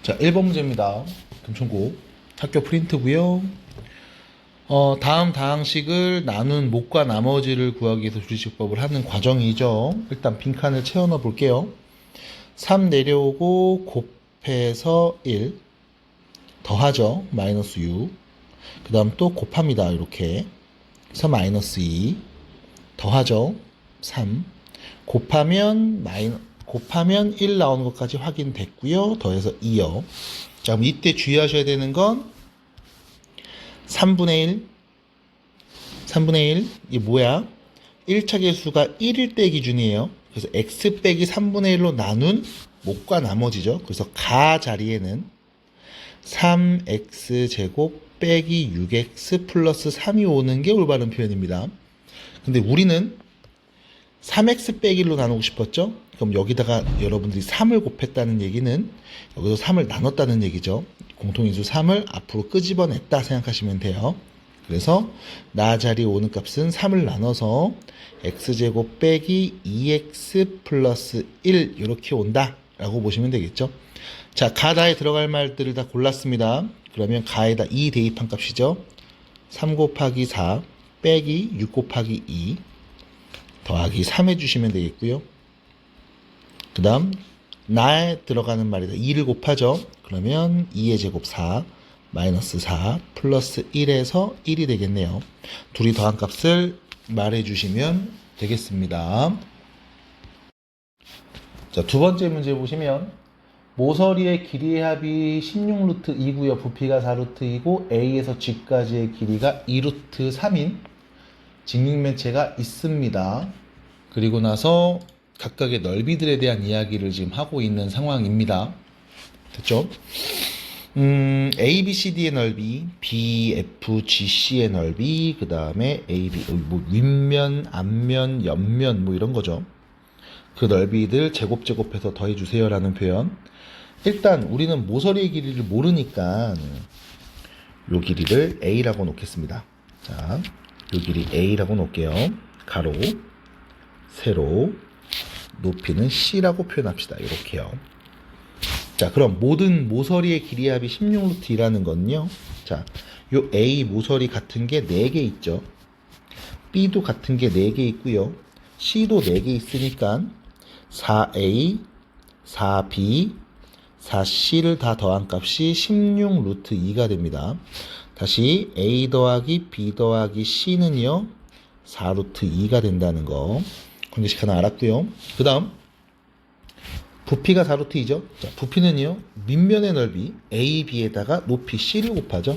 자, 1번 문제입니다. 금천고 학교 프린트고요. 다음 다항식을 나눈 목과 나머지를 구하기 위해서 주지식법을 하는 과정이죠. 일단 빈칸을 채워 넣어 볼게요. 3 내려오고 곱해서 1 더하죠. 마이너스 6. 그 다음 또 곱합니다. 이렇게. 그래서 마이너스 2 더하죠. 3 곱하면 1 나오는 것까지 확인됐고요. 더해서 2요. 자, 그럼 이때 주의하셔야 되는 건 3분의 1. 3분의 1. 이게 뭐야? 1차 계수가 1일 때 기준이에요. 그래서 x 빼기 3분의 1로 나눈 목과 나머지죠. 그래서 가 자리에는 3x제곱 빼기 6x 플러스 3이 오는 게 올바른 표현입니다. 근데 우리는 3x 빼기 1로 나누고 싶었죠? 그럼 여기다가 여러분들이 3을 곱했다는 얘기는 여기서 3을 나눴다는 얘기죠. 공통인수 3을 앞으로 끄집어냈다 생각하시면 돼요. 그래서 나 자리에 오는 값은 3을 나눠서 x제곱 빼기 2x 플러스 1 이렇게 온다 라고 보시면 되겠죠. 자, 가다에 들어갈 말들을 다 골랐습니다. 그러면 가에다 2 대입한 값이죠. 3 곱하기 4 빼기 6 곱하기 2 더하기 3 해주시면 되겠고요. 그 다음 나에 들어가는 말이다. 2를 곱하죠. 그러면 2의 제곱 4 마이너스 4 플러스 1에서 1이 되겠네요. 둘이 더한 값을 말해주시면 되겠습니다. 자, 두 번째 문제 보시면 모서리의 길이의 합이 16루트 2고요. 부피가 4루트 2고 A에서 G까지의 길이가 2루트 3인 직육면체가 있습니다. 그리고 나서 각각의 넓이들에 대한 이야기를 지금 하고 있는 상황입니다. 됐죠? A, B, C, D의 넓이, B, F, G, C의 넓이, 그 다음에 A, B, 윗면, 앞면, 옆면, 이런 거죠. 그 넓이들 제곱해서 더해주세요 라는 표현. 일단 우리는 모서리의 길이를 모르니까 요 길이를 A라고 놓겠습니다. 자, 요 길이 A라고 놓을게요. 가로, 세로, 높이는 C라고 표현합시다. 이렇게요. 자, 그럼 모든 모서리의 길이의 합이 16루트 2라는 건요. 자, 요 A 모서리 같은 게 4개 있죠. B도 같은 게 4개 있고요. C도 4개 있으니까 4A, 4B, 4C를 다 더한 값이 16루트 2가 됩니다. 다시 A 더하기 B 더하기 C는요 4루트 2가 된다는 거 공식 하나 알았고요. 그 다음 부피가 4루트 2죠. 자, 부피는요 밑면의 넓이 AB에다가 높이 C를 곱하죠.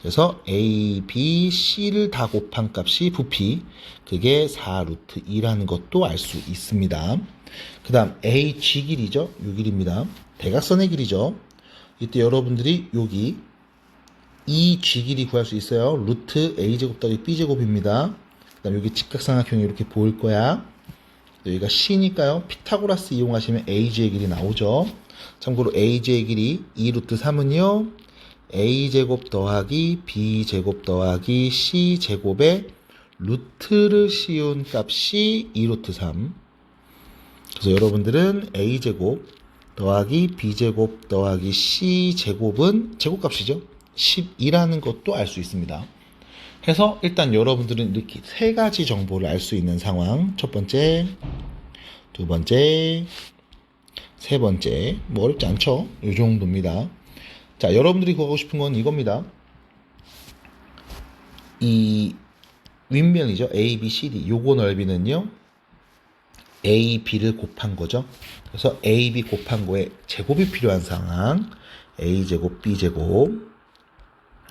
그래서 A, B, C를 다 곱한 값이 부피, 그게 4루트 2라는 것도 알 수 있습니다. 그 다음 A, G 길이죠. 요 길입니다. 대각선의 길이죠. 이때 여러분들이 여기 이 G 길이 구할 수 있어요. 루트 A제곱 더하기 B제곱입니다. 그 다음 여기 직각삼각형이 이렇게 보일 거야. 여기가 C니까요. 피타고라스 이용하시면 AG의 길이 나오죠. 참고로 AG의 길이 2루트 3은요. A제곱 더하기 B제곱 더하기 C제곱에 루트를 씌운 값이 2루트 3. 그래서 여러분들은 A제곱 더하기 B제곱 더하기 C제곱은 제곱값이죠. 12라는 것도 알 수 있습니다. 해서 일단 여러분들은 이렇게 세 가지 정보를 알 수 있는 상황. 첫 번째, 두 번째, 세 번째. 어렵지 않죠? 이 정도입니다. 자, 여러분들이 구하고 싶은 건 이겁니다. 이 윗면이죠. A, B, C, D. 요거 넓이는요. A, B를 곱한 거죠. 그래서 A, B 곱한 거에 제곱이 필요한 상황. A제곱, B제곱.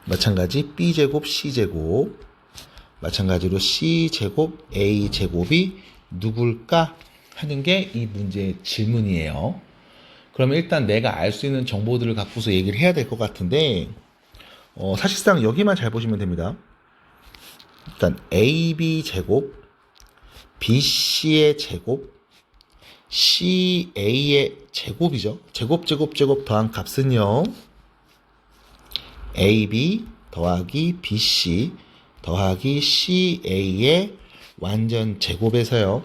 마찬가지 B제곱, C제곱. 마찬가지로 C제곱, A제곱이 누굴까 하는 게 이 문제의 질문이에요. 그러면 일단 내가 알 수 있는 정보들을 갖고서 얘기를 해야 될 것 같은데 사실상 여기만 잘 보시면 됩니다. 일단 AB 제곱, BC의 제곱, CA의 제곱이죠. 제곱 더한 값은요. AB 더하기 BC 더하기 CA의 완전 제곱에서요.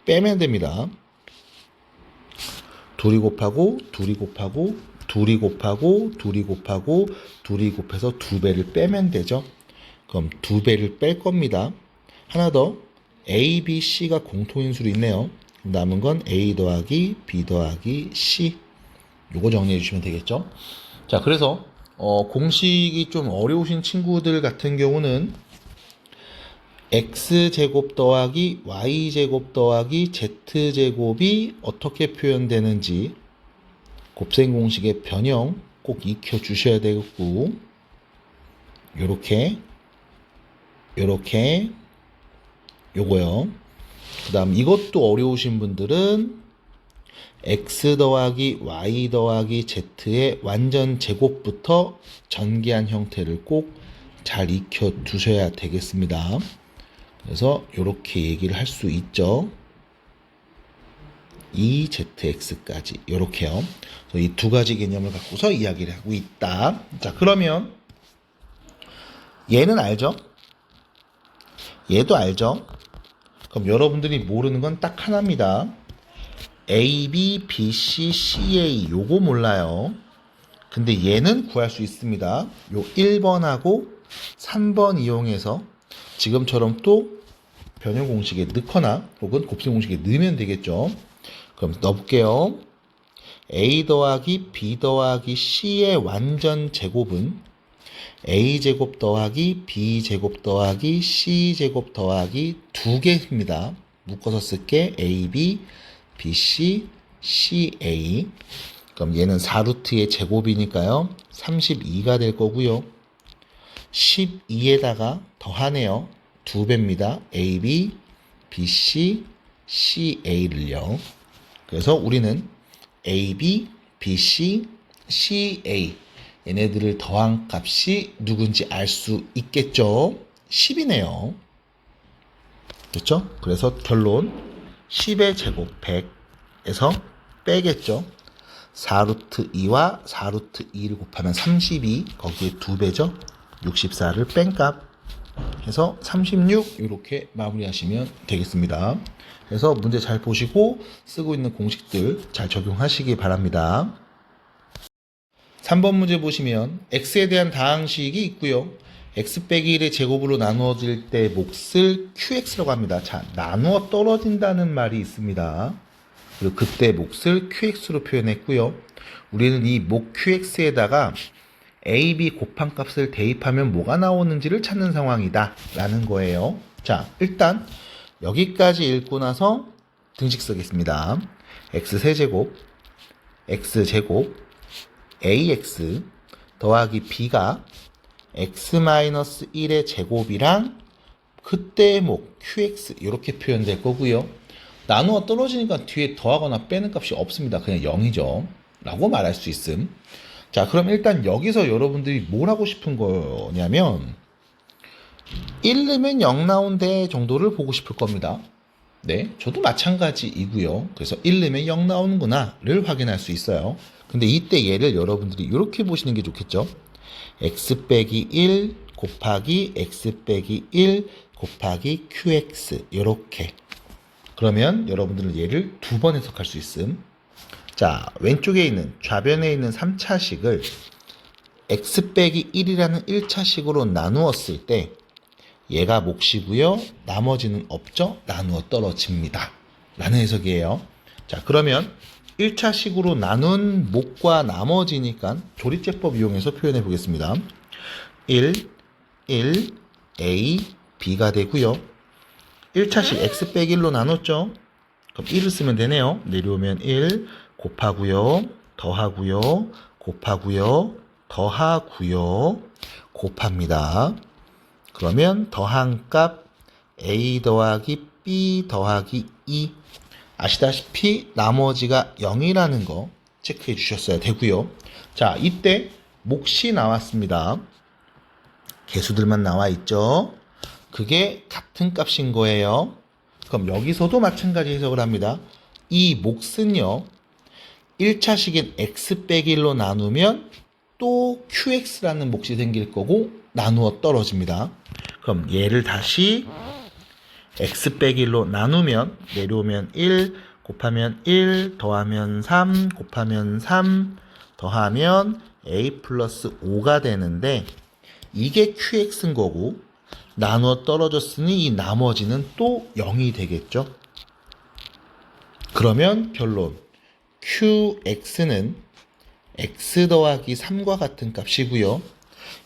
빼면 됩니다. 둘이 곱하고 둘이 곱하고 둘이 곱하고 둘이 곱해서 2배를 빼면 되죠. 그럼 2배를 뺄 겁니다. 하나 더, A, B, C가 공통인수로 있네요. 남은 건 A 더하기 B 더하기 C. 요거 정리해 주시면 되겠죠. 자, 그래서 공식이 좀 어려우신 친구들 같은 경우는 x제곱 더하기 y제곱 더하기 z제곱이 어떻게 표현되는지 곱셈 공식의 변형 꼭 익혀 주셔야 되겠고, 요렇게 요거요. 그 다음 이것도 어려우신 분들은 x 더하기 y 더하기 z의 완전 제곱부터 전개한 형태를 꼭 잘 익혀 두셔야 되겠습니다. 그래서 이렇게 얘기를 할 수 있죠. 2zx까지 이렇게요. 이 두 가지 개념을 갖고서 이야기를 하고 있다. 자, 그러면 얘는 알죠? 얘도 알죠? 그럼 여러분들이 모르는 건 딱 하나입니다. A, B, B, C, C, A 요거 몰라요. 근데 얘는 구할 수 있습니다. 요 1번하고 3번 이용해서 지금처럼 또 변형 공식에 넣거나 혹은 곱셈 공식에 넣으면 되겠죠. 그럼 넣어볼게요. A 더하기 B 더하기 C의 완전 제곱은 A제곱 더하기 B제곱 더하기 C제곱 더하기 2개입니다. 묶어서 쓸게 AB, BC, CA. 그럼 얘는 4루트의 제곱이니까요. 32가 될 거고요. 12에다가 더하네요. 2배입니다. AB, BC, CA를요. 그래서 우리는 AB, BC, CA 얘네들을 더한 값이 누군지 알 수 있겠죠. 10이네요. 됐죠? 그래서 결론 10의 제곱 100에서 빼겠죠. 4루트 2와 4루트 2를 곱하면 32, 거기에 2배죠. 64를 뺀 값 해서 36 이렇게 마무리하시면 되겠습니다. 그래서 문제 잘 보시고 쓰고 있는 공식들 잘 적용하시기 바랍니다. 3번 문제 보시면 x에 대한 다항식이 있고요. x 빼기 1의 제곱으로 나누어질 때 몫을 qx라고 합니다. 자, 나누어 떨어진다는 말이 있습니다. 그리고 그때 몫을 qx로 표현했고요. 우리는 이 목 qx에다가 a, b 곱한 값을 대입하면 뭐가 나오는지를 찾는 상황이다 라는 거예요. 자, 일단 여기까지 읽고 나서 등식 쓰겠습니다. x세제곱 x제곱 ax 더하기 b가 x-1의 제곱이랑 그때의 목 qx 이렇게 표현될 거고요. 나누어 떨어지니까 뒤에 더하거나 빼는 값이 없습니다. 그냥 0이죠 라고 말할 수 있음. 자, 그럼 일단 여기서 여러분들이 뭘 하고 싶은 거냐면 1 넣으면 0 나온대 정도를 보고 싶을 겁니다. 네, 저도 마찬가지이고요. 그래서 1 넣으면 0 나오는구나 를 확인할 수 있어요. 근데 이때 얘를 여러분들이 이렇게 보시는 게 좋겠죠. x 빼기 1 곱하기 x 빼기 1 곱하기 qx 이렇게. 그러면 여러분들은 얘를 두 번 해석할 수 있음. 자, 왼쪽에 있는 좌변에 있는 3차식을 x 빼기 1이라는 1차식으로 나누었을 때 얘가 몫이고요. 나머지는 없죠. 나누어 떨어집니다. 라는 해석이에요. 자, 그러면 1차식으로 나눈 몫과 나머지니까 조립제법 이용해서 표현해 보겠습니다. 1, A, B가 되고요. 1차식 x 빼기 1로 나눴죠. 그럼 1을 쓰면 되네요. 내려오면 1 곱하고요. 더하고요. 곱하고요. 더하고요. 곱합니다. 그러면 더한 값 a 더하기 b 더하기 2 아시다시피 나머지가 0이라는 거 체크해 주셨어야 되고요. 자, 이때 몫이 나왔습니다. 개수들만 나와 있죠. 그게 같은 값인 거예요. 그럼 여기서도 마찬가지 해석을 합니다. 이 몫은요 1차식인 x 빼기 1로 나누면 또 qx라는 몫이 생길 거고 나누어 떨어집니다. 그럼 얘를 다시 x 빼기 1로 나누면 내려오면 1 곱하면 1 더하면 3 곱하면 3 더하면 a 플러스 5가 되는데 이게 qx인 거고 나누어 떨어졌으니 이 나머지는 또 0이 되겠죠. 그러면 결론 qx는 x 더하기 3과 같은 값이고요.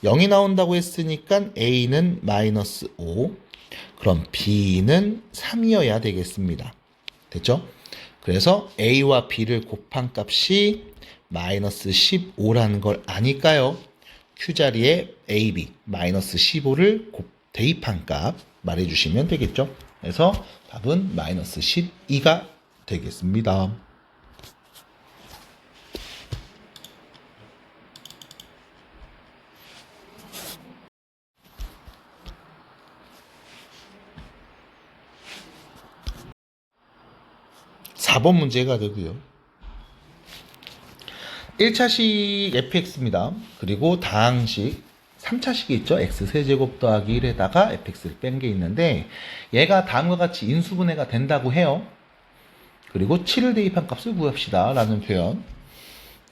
0이 나온다고 했으니까 a는 마이너스 5, 그럼 b는 3이어야 되겠습니다. 됐죠? 그래서 a와 b를 곱한 값이 마이너스 15라는 걸 아니까요. q 자리에 ab 마이너스 15를 대입한 값 말해주시면 되겠죠. 그래서 답은 마이너스 12가 되겠습니다. 4번 문제가 되고요. 1차식 fx입니다. 그리고 다항식 3차식이 있죠. x 세제곱 더하기 1에다가 fx를 뺀 게 있는데 얘가 다음과 같이 인수분해가 된다고 해요. 그리고 7을 대입한 값을 구합시다 라는 표현.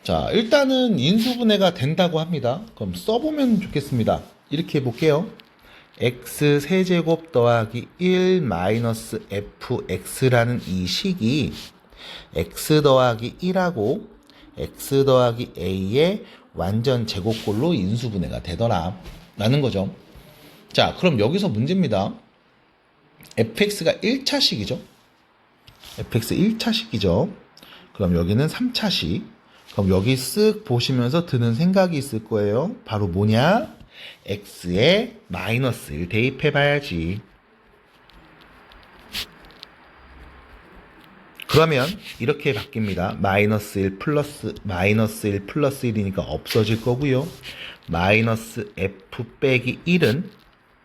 자, 일단은 인수분해가 된다고 합니다. 그럼 써보면 좋겠습니다. 이렇게 해볼게요. x 세제곱 더하기 1 마이너스 fx라는 이 식이 x 더하기 1하고 x 더하기 a의 완전 제곱꼴로 인수분해가 되더라 라는 거죠. 자, 그럼 여기서 문제입니다. fx가 1차식이죠. fx 1차식이죠. 그럼 여기는 3차식. 그럼 여기 쓱 보시면서 드는 생각이 있을 거예요. 바로 뭐냐? x에 마이너스를 대입해 봐야지. 그러면 이렇게 바뀝니다. 마이너스 1 플러스 1이니까 없어질 거고요. 마이너스 f 빼기 1은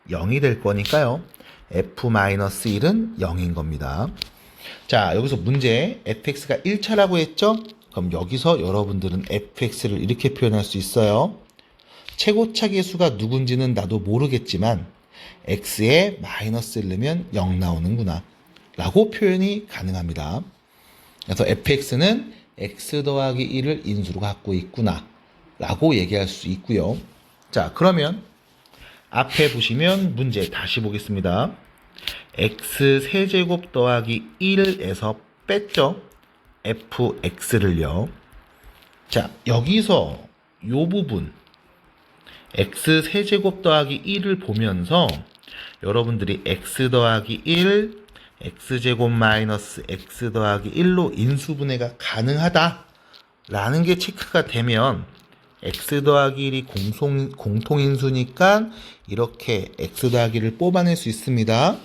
0이 될 거니까요. f 마이너스 1은 0인 겁니다. 자, 여기서 문제 fx가 1차라고 했죠? 그럼 여기서 여러분들은 fx를 이렇게 표현할 수 있어요. 최고차 계수가 누군지는 나도 모르겠지만 x에 마이너스를 넣으면 0 나오는구나 라고 표현이 가능합니다. 그래서 fx는 x 더하기 1을 인수로 갖고 있구나 라고 얘기할 수 있고요. 자, 그러면 앞에 보시면 문제 다시 보겠습니다. x 세제곱 더하기 1에서 뺐죠. fx를요. 자, 여기서 요 부분 x 세제곱 더하기 1을 보면서 여러분들이 x 더하기 1, x제곱 마이너스 x 더하기 1로 인수분해가 가능하다 라는 게 체크가 되면 x 더하기 1이 공통인수니까 이렇게 x 더하기를 뽑아낼 수 있습니다.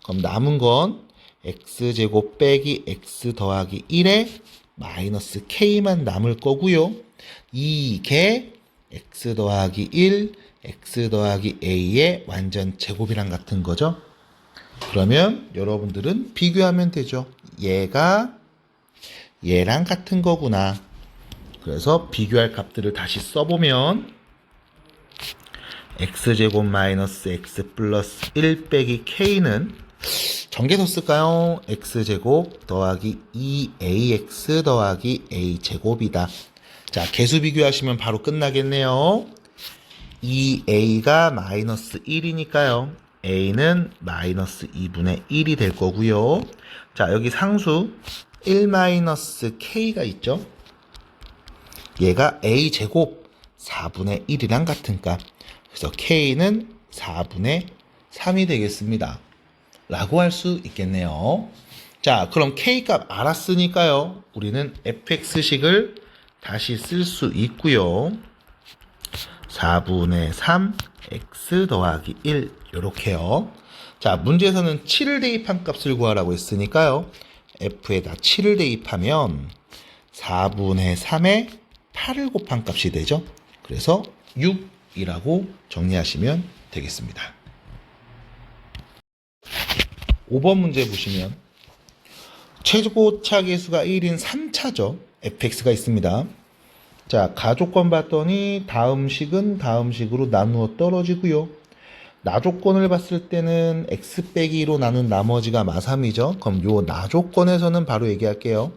그럼 남은 건 x제곱 빼기 x 더하기 1에 마이너스 k만 남을 거고요. 이게 x 더하기 1, x 더하기 a의 완전 제곱이랑 같은 거죠. 그러면 여러분들은 비교하면 되죠. 얘가 얘랑 같은 거구나. 그래서 비교할 값들을 다시 써보면 x제곱 마이너스 x 플러스 1 빼기 k는 전개서 쓸까요? x제곱 더하기 2ax 더하기 a제곱이다. 자, 개수 비교하시면 바로 끝나겠네요. 2a가 마이너스 1이니까요. a는 마이너스 2분의 1이 될 거고요. 자, 여기 상수 1 마이너스 k가 있죠. 얘가 a제곱 4분의 1이랑 같은 값. 그래서 k는 4분의 3이 되겠습니다. 라고 할 수 있겠네요. 자, 그럼 k값 알았으니까요. 우리는 fx식을 다시 쓸 수 있고요. 4분의 3 x 더하기 1 이렇게요. 자, 문제에서는 7을 대입한 값을 구하라고 했으니까요. f에다 7을 대입하면 4분의 3에 8을 곱한 값이 되죠. 그래서 6이라고 정리하시면 되겠습니다. 5번 문제 보시면 최고차 계수가 1인 3차죠. fx가 있습니다. 자, 가조건 봤더니 다음 식은 다음 식으로 나누어 떨어지고요. 나조건을 봤을 때는 x 빼기 2로 나눈 나머지가 마3이죠. 그럼 요 나조건에서는 바로 얘기할게요.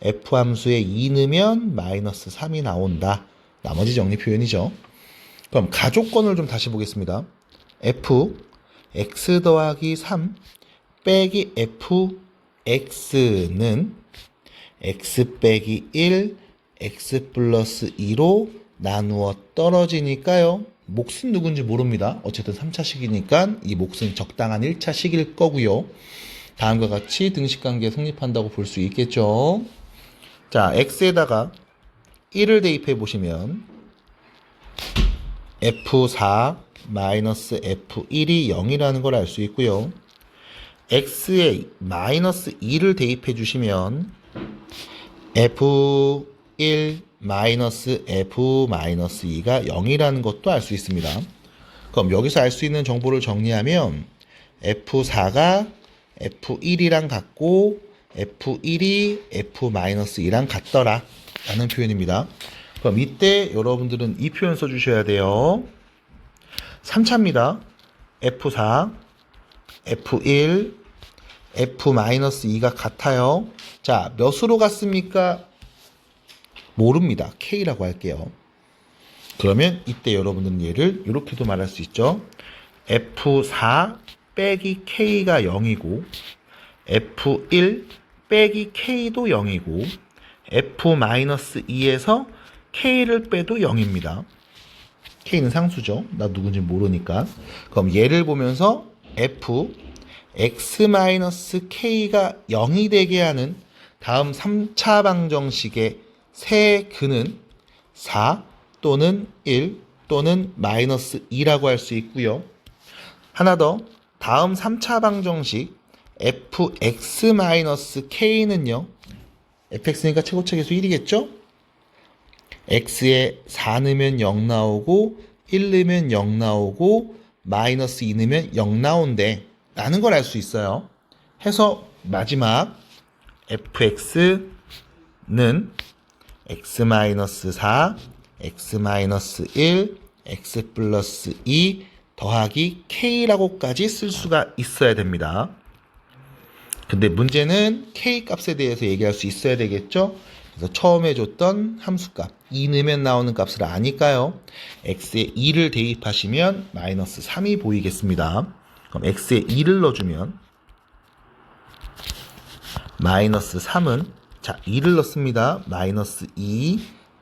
f 함수에 2 넣으면 마이너스 3이 나온다. 나머지 정리 표현이죠. 그럼 가족권을 좀 다시 보겠습니다. f x 더하기 3 빼기 f x는 x 빼기 1 x 플러스 2로 나누어 떨어지니까요. 몫은 누군지 모릅니다. 어쨌든 3차식이니까 이 몫은 적당한 1차식일 거고요. 다음과 같이 등식관계 성립한다고 볼 수 있겠죠. 자, x에다가 1을 대입해 보시면 f4 마이너스 f1이 0이라는 걸 알 수 있고요. x에 마이너스 2를 대입해 주시면 f1 마이너스 f 마이너스 2가 0이라는 것도 알 수 있습니다. 그럼 여기서 알 수 있는 정보를 정리하면 f4가 f1이랑 같고 f1이 f 마이너스 2랑 같더라 라는 표현입니다. 그럼 이때 여러분들은 이 표현 써주셔야 돼요. 3차입니다. f4 f1 f 마이너스 2가 같아요. 자, 몇으로 같습니까? 모릅니다. K라고 할게요. 그러면 이때 여러분들은 얘를 이렇게도 말할 수 있죠. F4 빼기 K가 0이고 F1 빼기 K도 0이고 F-2에서 K를 빼도 0입니다. K는 상수죠. 나 누군지 모르니까. 그럼 얘를 보면서 F X-K가 0이 되게 하는 다음 3차 방정식의 세 근은 4 또는 1 또는 마이너스 2라고 할 수 있고요. 하나 더, 다음 3차 방정식 fx-k는요. fx니까 최고차계수 1이겠죠? x에 4 넣으면 0 나오고 1 넣으면 0 나오고 마이너스 2 넣으면 0 나온대 라는 걸 알 수 있어요. 해서 마지막 fx는 x-4, x-1, x 플러스 2 더하기 k라고까지 쓸 수가 있어야 됩니다. 근데 문제는 k 값에 대해서 얘기할 수 있어야 되겠죠? 그래서 처음에 줬던 함수값 2 넣으면 나오는 값을 아니까요. x에 2를 대입하시면 마이너스 3이 보이겠습니다. 그럼 x에 2를 넣어주면 마이너스 3은 자 2를 넣습니다. 마이너스 2,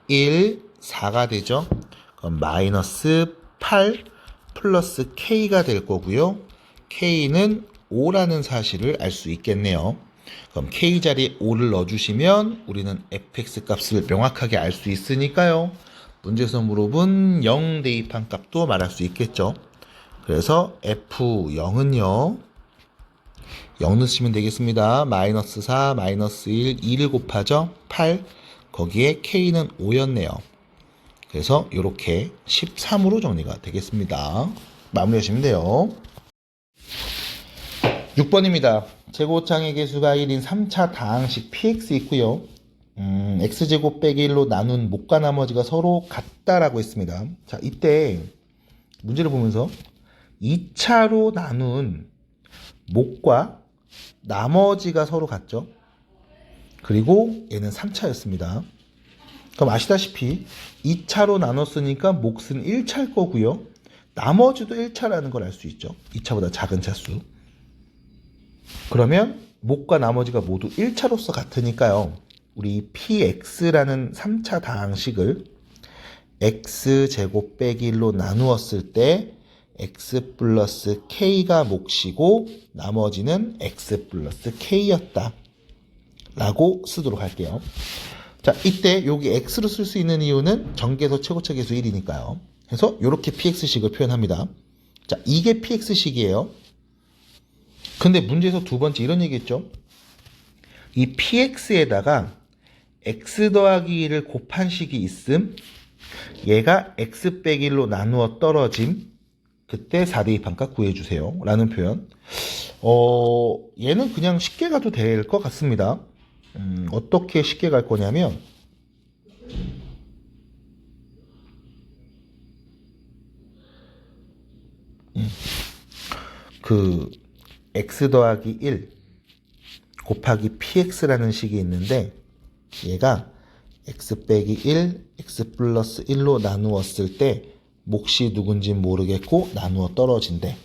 1, 4가 되죠. 그럼 마이너스 8 플러스 k가 될 거고요. k는 5라는 사실을 알 수 있겠네요. 그럼 k 자리에 5를 넣어주시면 우리는 fx 값을 명확하게 알 수 있으니까요. 문제에서 물어본 0 대입한 값도 말할 수 있겠죠. 그래서 f0은요. 0 넣으시면 되겠습니다. 마이너스 4, 마이너스 1, 2를 곱하죠. 8, 거기에 k는 5였네요. 그래서 이렇게 13으로 정리가 되겠습니다. 마무리하시면 돼요. 6번입니다. 제곱창의 개수가 1인 3차 다항식 px 있고요. x제곱 빼기 1로 나눈 몫과 나머지가 서로 같다라고 했습니다. 자, 이때 문제를 보면서 2차로 나눈 몫과 나머지가 서로 같죠. 그리고 얘는 3차였습니다. 그럼 아시다시피 2차로 나눴으니까 몫은 1차일 거고요. 나머지도 1차라는 걸 알 수 있죠. 2차보다 작은 차수. 그러면 몫과 나머지가 모두 1차로서 같으니까요. 우리 px라는 3차 다항식을 x제곱 빼기 1로 나누었을 때 x 플러스 k가 몫이고 나머지는 x 플러스 k였다 라고 쓰도록 할게요. 자, 이때 여기 x로 쓸 수 있는 이유는 정계에서 최고차 계수 1이니까요. 그래서 이렇게 px식을 표현합니다. 자, 이게 px식이에요. 근데 문제에서 두 번째 이런 얘기했죠. 이 px에다가 x 더하기 1을 곱한 식이 있음. 얘가 x 빼기 1로 나누어 떨어짐. 그때 4대입한 값 구해주세요 라는 표현. 얘는 그냥 쉽게 가도 될 것 같습니다. 어떻게 쉽게 갈 거냐면 그 x 더하기 1 곱하기 px라는 식이 있는데 얘가 x 빼기 1, x 플러스 1로 나누었을 때 몫이 누군지 모르겠고 나누어 떨어진대.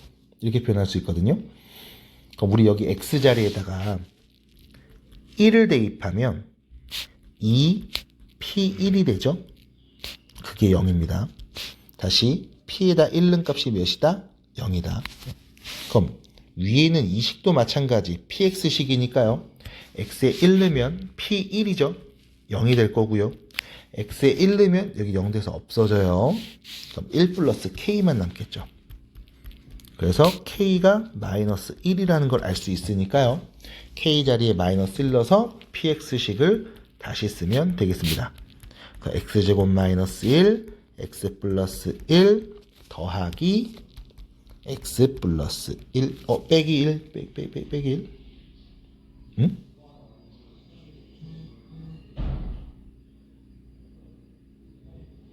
이렇게 표현할 수 있거든요. 그럼 우리 여기 x 자리에다가 1을 대입하면 2p1이 되죠. 그게 0입니다. 다시 p에다 1 넣은 값이 몇이다? 0이다. 그럼 위에는 이 식도 마찬가지 px식이니까요. x에 1 넣으면 p1이죠. 0이 될 거고요. x에 1 넣으면 여기 0 돼서 없어져요. 그럼 1 플러스 k만 남겠죠. 그래서 k가 마이너스 1이라는 걸 알 수 있으니까요. k 자리에 마이너스 1 넣어서 px식을 다시 쓰면 되겠습니다. x제곱 마이너스 1, x 플러스 1 더하기 x 플러스 1, 빼기 1, 빼기 1. 응?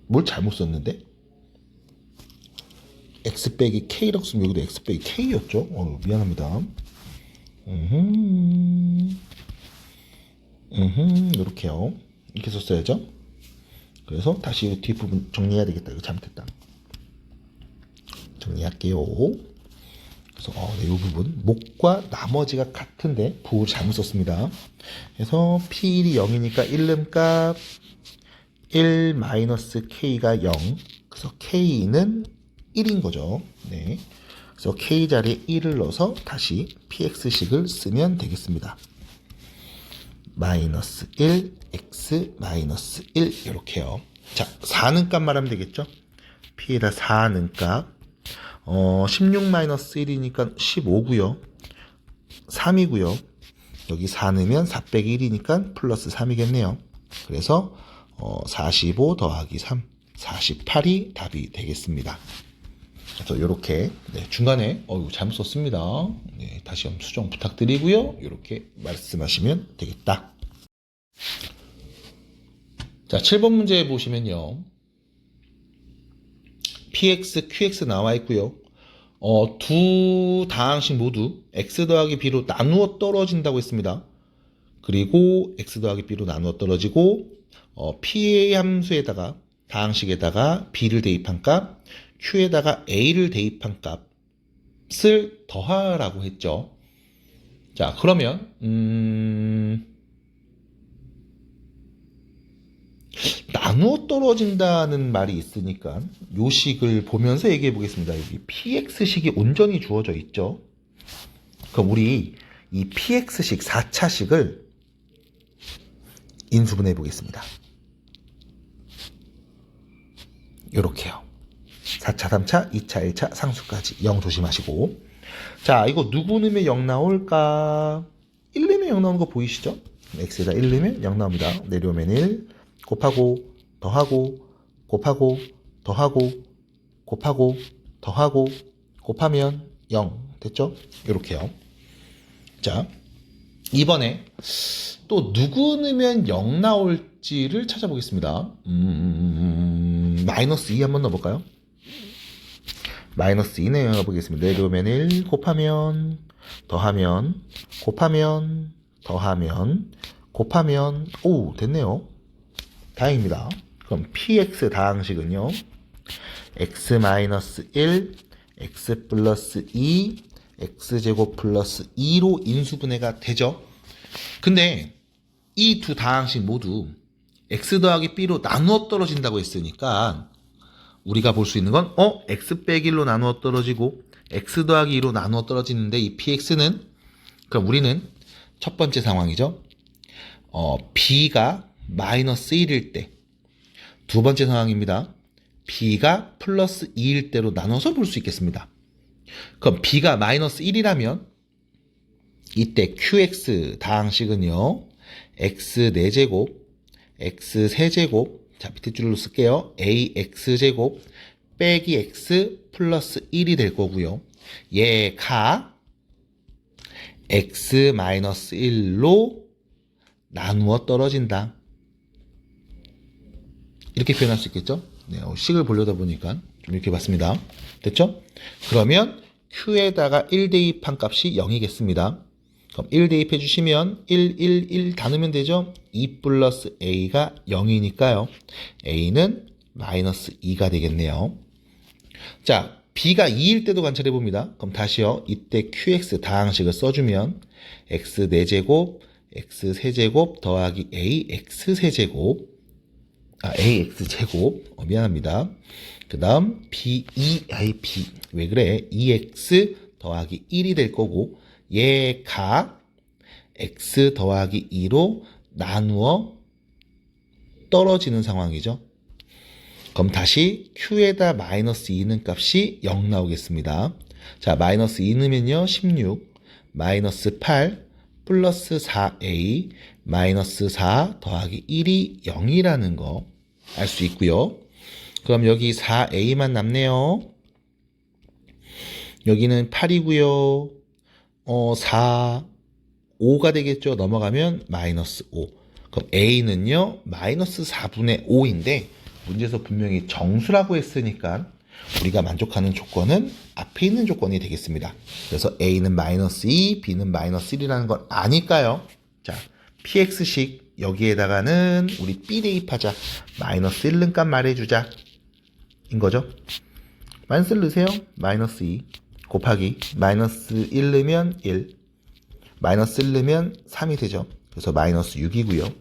뭘 잘못 썼는데? x 빼기 k라고 쓰면 여기도 x 빼기 k였죠? 미안합니다. 이렇게요. 이렇게 썼어야죠. 그래서 다시 이 뒷부분 정리해야 되겠다. 이거 잘못했다. 정리할게요. 그래서 네, 이 부분 목과 나머지가 같은데 부호를 잘못 썼습니다. 그래서 P1이 0이니까 1름값 1 마이너스 K가 0. 그래서 K는 1인 거죠. 네. 그래서 K 자리에 1을 넣어서 다시 PX식을 쓰면 되겠습니다. 마이너스 1, X 마이너스 1 이렇게요. 자, 4는 값 말하면 되겠죠? P에다 4는 값 16 마이너스 1이니까 15고요. 3이고요. 여기 4 넣으면 4 빼기 1이니까 플러스 3이겠네요. 그래서 45 더하기 3, 48이 답이 되겠습니다. 그래서 이렇게 중간에 잘못 썼습니다. 네, 다시 한번 수정 부탁드리고요. 이렇게 말씀하시면 되겠다. 자, 7번 문제 보시면요. px, qx 나와 있고요. 두 다항식 모두 x 더하기 b로 나누어 떨어진다고 했습니다. 그리고 x 더하기 b로 나누어 떨어지고 p의 함수에다가 다항식에다가 b를 대입한 값, q에다가 a를 대입한 값을 더하라고 했죠. 자, 그러면 나누어 떨어진다는 말이 있으니까 요 식을 보면서 얘기해 보겠습니다. 여기 px식이 온전히 주어져 있죠. 그럼 우리 이 px식 4차식을 인수분해 보겠습니다. 요렇게요. 4차, 3차, 2차, 1차, 상수까지 0 조심하시고. 자, 이거 누구 넣으면 0 나올까? 1 넣으면 0 나오는 거 보이시죠? x에다 1 넣으면 0 나옵니다. 내려오면 1 곱하고 더하고 곱하고 더하고 곱하고 더하고 곱하면 0 됐죠? 요렇게요. 자, 이번에 또 누구 넣으면 0 나올지를 찾아보겠습니다. 마이너스 2 한번 넣어볼까요? 마이너스 2 넣어보겠습니다. 내려오면 1 곱하면 더하면 곱하면 더하면 곱하면 오 됐네요. 다행입니다. 그럼 px 다항식은요. x-1 x 플러스 2 x제곱 플러스 2로 인수분해가 되죠. 근데 이 두 다항식 모두 x 더하기 b로 나누어 떨어진다고 했으니까 우리가 볼 수 있는 건 x 빼기 1로 나누어 떨어지고 x 더하기 2로 나누어 떨어지는데 이 px는 그럼 우리는 첫 번째 상황이죠. b가 마이너스 1일 때 두 번째 상황입니다. b가 플러스 2일 때로 나눠서 볼 수 있겠습니다. 그럼 b가 마이너스 1이라면 이때 qx 다항식은요. x 4제곱 x 세제곱 자 밑에 줄로 쓸게요. ax제곱 빼기 x 플러스 1이 될 거고요. 얘가 x 마이너스 1로 나누어 떨어진다. 이렇게 표현할 수 있겠죠? 네, 식을 보려다 보니까 좀 이렇게 봤습니다. 됐죠? 그러면 q에다가 1 대입한 값이 0이겠습니다. 그럼 1 대입해 주시면 1, 1, 1 다 넣으면 되죠? 2 플러스 a가 0이니까요. a는 마이너스 2가 되겠네요. 자, b가 2일 때도 관찰해 봅니다. 그럼 다시요. 이때 qx 다항식을 써주면 x 4제곱, x 세제곱 더하기 ax 세제곱, ax 제곱, 미안합니다. 그 다음 b 왜 그래? 2x 더하기 1이 될 거고, 얘가 x 더하기 2로 나누어 떨어지는 상황이죠. 그럼 다시 q에다 마이너스 2 넣은 값이 0 나오겠습니다. 자, 마이너스 2 넣으면요 16, 마이너스 8 플러스 4a 마이너스 4 더하기 1이 0이라는 거 알 수 있고요. 그럼 여기 4a만 남네요. 여기는 8이고요. 4, 5가 되겠죠. 넘어가면 마이너스 5. 그럼 a는요 마이너스 4분의 5인데 문제에서 분명히 정수라고 했으니까 우리가 만족하는 조건은 앞에 있는 조건이 되겠습니다. 그래서 a는 마이너스 2, b는 마이너스 1이라는 걸 아니까요. 자, px식 여기에다가는 우리 b 대입하자. 마이너스 1는 값 말해주자. 인 거죠. 마이너스 1 넣으세요. 마이너스 2 곱하기 마이너스 1 넣으면 1, 마이너스 1 넣으면 3이 되죠. 그래서 마이너스 6이고요.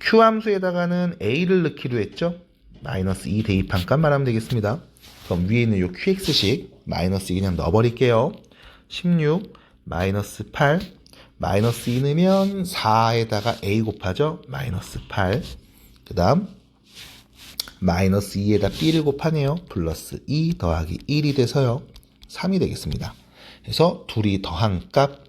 q 함수에다가는 a를 넣기로 했죠. 마이너스 2 대입한 값만 하면 되겠습니다. 그럼 위에 있는 요 qx식 마이너스 2 그냥 넣어버릴게요. 16 마이너스 8 마이너스 2 넣으면 4에다가 a 곱하죠. 마이너스 8. 그 다음 마이너스 2에다 b를 곱하네요. 플러스 2 더하기 1이 돼서요 3이 되겠습니다. 그래서 둘이 더한 값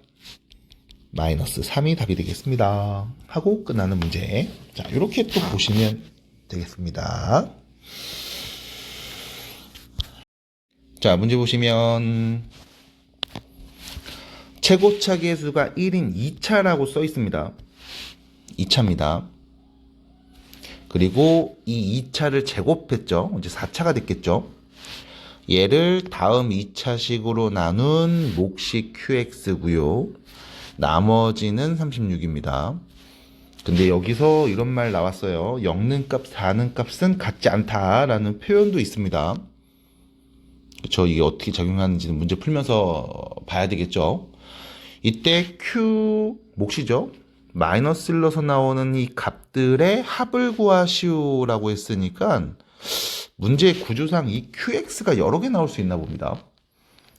마이너스 3이 답이 되겠습니다. 하고 끝나는 문제. 자, 이렇게 또 보시면 되겠습니다. 자, 문제 보시면 최고차 계수가 1인 2차라고 써 있습니다. 2차입니다. 그리고 이 2차를 제곱했죠. 이제 4차가 됐겠죠. 얘를 다음 2차식으로 나눈 몫이 qx고요. 나머지는 36입니다. 근데 여기서 이런 말 나왔어요. 0는 값, 4는 값은 같지 않다라는 표현도 있습니다. 그쵸? 이게 어떻게 적용하는지는 문제 풀면서 봐야 되겠죠. 이때 q 몫이죠. 마이너스 1로서 나오는 이 값들의 합을 구하시오라고 했으니까 문제 구조상 이 qx가 여러 개 나올 수 있나 봅니다.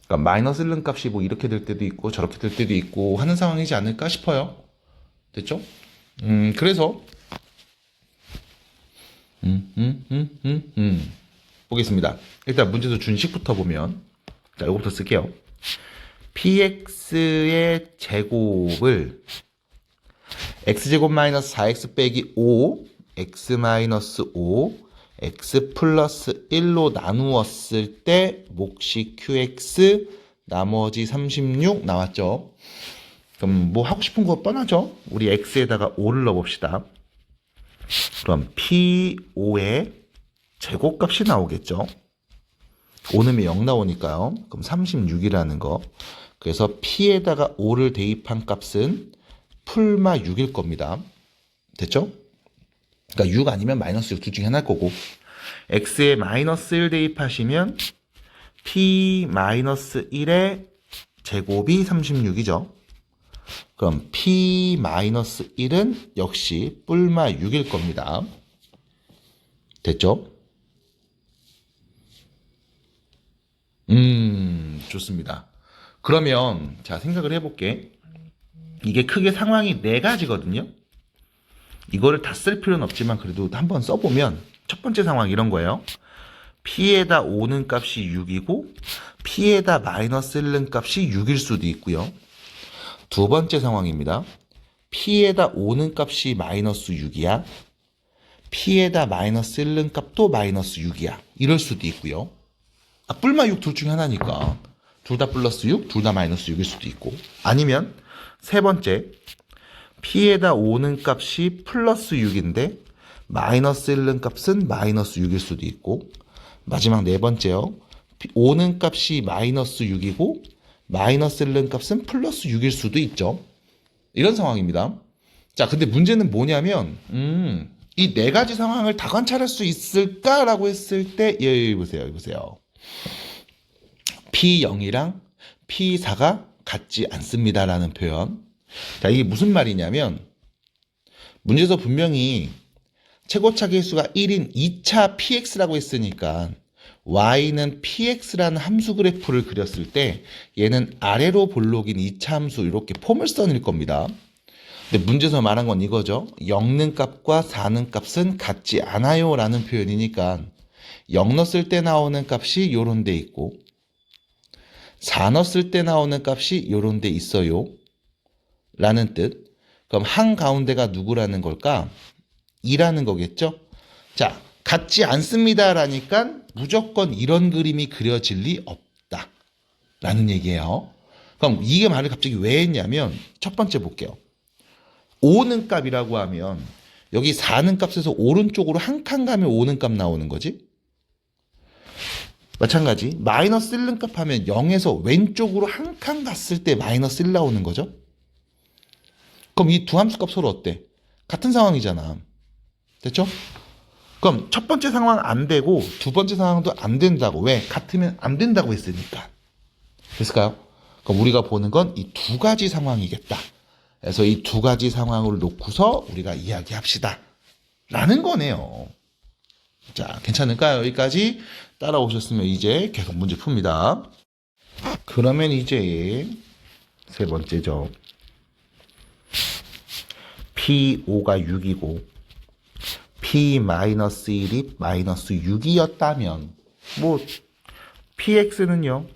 그러니까 마이너스 1는 값이 뭐 이렇게 될 때도 있고 저렇게 될 때도 있고 하는 상황이지 않을까 싶어요. 됐죠? 그래서 보겠습니다. 일단 문제도 준식부터 보면, 자, 이거부터 쓸게요. px의 제곱을 x제곱 마이너스 4x 빼기 5, x 마이너스 5, x 플러스 1로 나누었을 때 몫이 qx, 나머지 36 나왔죠. 그럼 뭐 하고 싶은 거 뻔하죠. 우리 x에다가 5를 넣어봅시다. 그럼 p5의 제곱값이 나오겠죠. 5 넣으면 0 나오니까요. 그럼 36이라는 거. 그래서 p에다가 5를 대입한 값은 풀마 6일 겁니다. 됐죠? 그러니까 6 아니면 마이너스 6 둘 중에 하나일 거고, x에 마이너스 1 대입하시면 p 마이너스 1의 제곱이 36이죠. 그럼 p 마이너스 1은 역시 뿔마 6일 겁니다. 됐죠? 좋습니다. 그러면 자, 생각을 해볼게. 이게 크게 상황이 4가지거든요. 이거를 다 쓸 필요는 없지만 그래도 한번 써보면 첫 번째 상황 이런 거예요. p에다 5는 값이 6이고 p에다 마이너스 1는 값이 6일 수도 있고요. 두 번째 상황입니다. p에다 5는 값이 마이너스 6이야. p에다 마이너스 1는 값도 마이너스 6이야. 이럴 수도 있고요. 뿔마 6 둘 중에 하나니까 둘 다 플러스 6, 둘 다 마이너스 6일 수도 있고, 아니면 세 번째, p에다 5는 값이 플러스 6인데 마이너스 1는 값은 마이너스 6일 수도 있고, 마지막 네 번째요. 5는 값이 마이너스 6이고 마이너스 1는 값은 플러스 6일 수도 있죠. 이런 상황입니다. 자, 근데 문제는 뭐냐면 이 네 가지 상황을 다 관찰할 수 있을까라고 했을 때 여기 보세요. 여기 보세요. P0이랑 P4가 같지 않습니다라는 표현. 자, 이게 무슨 말이냐면 문제에서 분명히 최고차 계수가 1인 2차 px라고 했으니까 y는 px라는 함수 그래프를 그렸을 때 얘는 아래로 볼록인 2차 함수 이렇게 포물선일 겁니다. 근데 문제에서 말한 건 이거죠. 0는 값과 4는 값은 같지 않아요 라는 표현이니까 0 넣었을 때 나오는 값이 요런 데 있고 4 넣었을 때 나오는 값이 요런 데 있어요 라는 뜻. 그럼 한가운데가 누구라는 걸까? 2라는 거겠죠? 자, 같지 않습니다 라니까 무조건 이런 그림이 그려질 리 없다 라는 얘기예요. 그럼 이게 말을 갑자기 왜 했냐면 첫 번째 볼게요. 5는 값이라고 하면 여기 4는 값에서 오른쪽으로 한 칸 가면 5는 값 나오는 거지. 마찬가지 마이너스 1는 값 하면 0에서 왼쪽으로 한 칸 갔을 때 마이너스 1 나오는 거죠. 그럼 이 두 함수 값 서로 어때? 같은 상황이잖아. 됐죠? 그럼 첫 번째 상황 안 되고 두 번째 상황도 안 된다고. 왜? 같으면 안 된다고 했으니까. 됐을까요? 그럼 우리가 보는 건 이 두 가지 상황이겠다. 그래서 이 두 가지 상황을 놓고서 우리가 이야기합시다 라는 거네요. 자, 괜찮을까요? 여기까지 따라오셨으면 이제 계속 문제 풉니다. 그러면 이제 세 번째죠. P5가 6이고 P-1이 마이너스 6이었다면 뭐 PX는요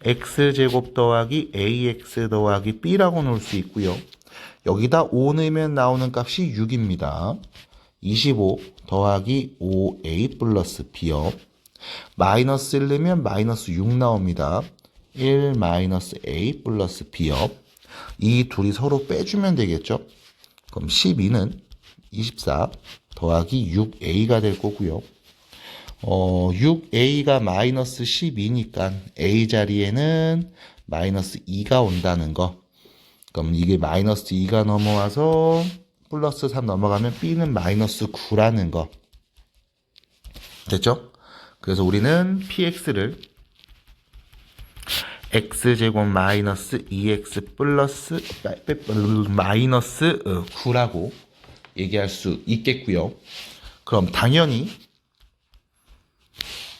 X제곱 더하기 AX 더하기 B라고 놓을 수 있고요. 여기다 5 넣으면 나오는 값이 6입니다. 25 더하기 5A 플러스 B요. 마이너스 1 넣으면 마이너스 6 나옵니다. 1 마이너스 A 플러스 B요. 이 둘이 서로 빼주면 되겠죠. 그럼 12는 24 더하기 6A가 될 거고요. 6A가 마이너스 12니까 A 자리에는 마이너스 2가 온다는 거. 그럼 이게 마이너스 2가 넘어와서 플러스 3 넘어가면 B는 마이너스 9라는 거. 됐죠? 그래서 우리는 PX를 X제곱 마이너스 2X 플러스 마이너스 9라고 얘기할 수 있겠고요. 그럼 당연히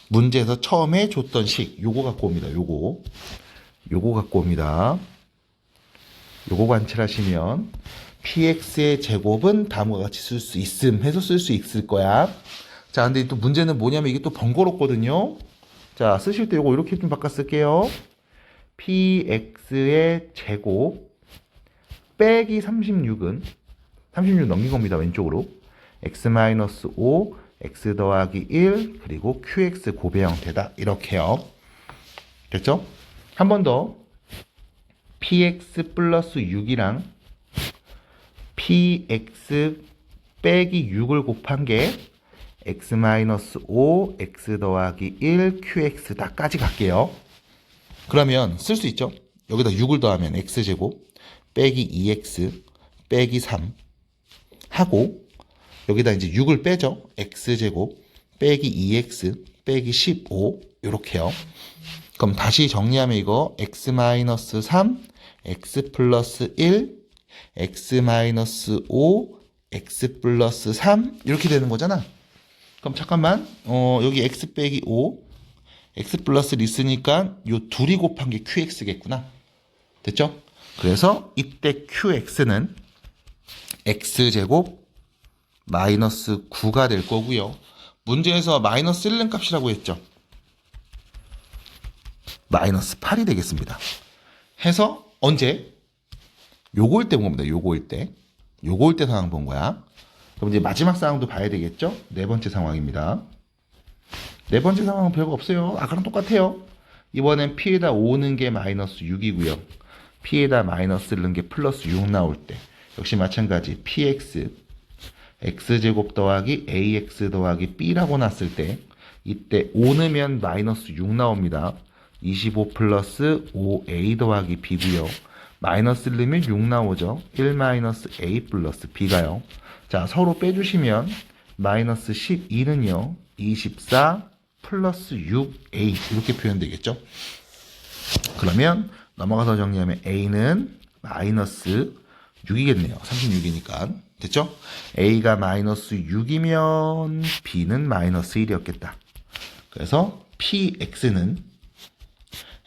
문제에서 처음에 줬던 식 요거 갖고 옵니다. 요거 갖고 옵니다. 요거 관찰하시면 px의 제곱은 다음과 같이 쓸 수 있음 해서 쓸 수 있을 거야. 자, 근데 또 문제는 뭐냐면 이게 또 번거롭거든요. 자, 쓰실 때 요거 이렇게 좀 바꿔 쓸게요. px의 제곱 빼기 36은 36 넘긴 겁니다. 왼쪽으로. x-5 x 더하기 1 그리고 qx 고배 형태다. 이렇게요. 됐죠? 한 번 더 px 플러스 6이랑 px 빼기 6을 곱한 게 x-5 x 더하기 1 qx다까지 갈게요. 그러면 쓸 수 있죠? 여기다 6을 더하면 x제곱 빼기 2x 빼기 3 하고 여기다 이제 6을 빼죠. x제곱 빼기 2x 빼기 15 이렇게요. 그럼 다시 정리하면 이거 x-3 x 플러스 1 x-5 x 플러스 3 이렇게 되는 거잖아. 그럼 잠깐만 여기 x 빼기 5 x 플러스 1 있으니까 요 둘이 곱한 게 qx겠구나. 됐죠? 그래서 이때 qx는 x제곱 마이너스 9가 될 거고요. 문제에서 마이너스 1는 값이라고 했죠. 마이너스 8이 되겠습니다. 해서 언제? 요거일 때 본 겁니다. 요거일 때 상황 본 거야. 그럼 이제 마지막 상황도 봐야 되겠죠? 네 번째 상황입니다. 네 번째 상황은 별거 없어요. 아까랑 똑같아요. 이번엔 P에다 5 넣은 게 마이너스 6이고요. P에다 마이너스 1 넣은 게 플러스 6 나올 때 역시 마찬가지 PX X제곱 더하기 AX 더하기 B라고 놨을 때 이때 5 넣으면 마이너스 6 나옵니다. 25 플러스 5A 더하기 B고요. 마이너스 1 넣으면 6 나오죠. 1 마이너스 A 플러스 B가요. 자, 서로 빼주시면 마이너스 12는요. 24 플러스 6A 이렇게 표현되겠죠. 그러면 넘어가서 정리하면 A는 마이너스 6이겠네요. 36이니까. 됐죠? A가 마이너스 6이면 B는 마이너스 1이었겠다. 그래서 PX는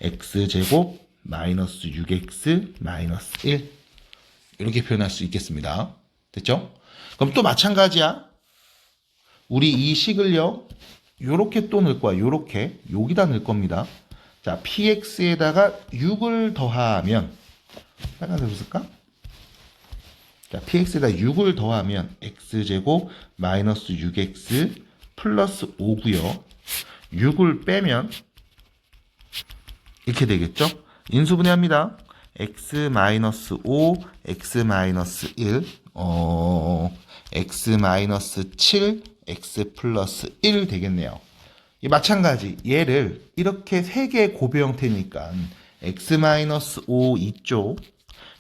X제곱 마이너스 6X 마이너스 1 이렇게 표현할 수 있겠습니다. 됐죠? 그럼 또 마찬가지야. 우리 이 식을요. 요렇게 또 넣을 거야. 요렇게. 여기다 넣을 겁니다. 자, PX에다가 6을 더하면 빨간색으로 쓸까? 자, PX에다 6을 더하면 X제곱 마이너스 6X 플러스 5고요. 6을 빼면 이렇게 되겠죠? 인수분해합니다. X 마이너스 5, X 마이너스 1, X 마이너스 7, X 플러스 1 되겠네요. 마찬가지 얘를 이렇게 3개의 고배 형태니까 X 마이너스 5 이쪽,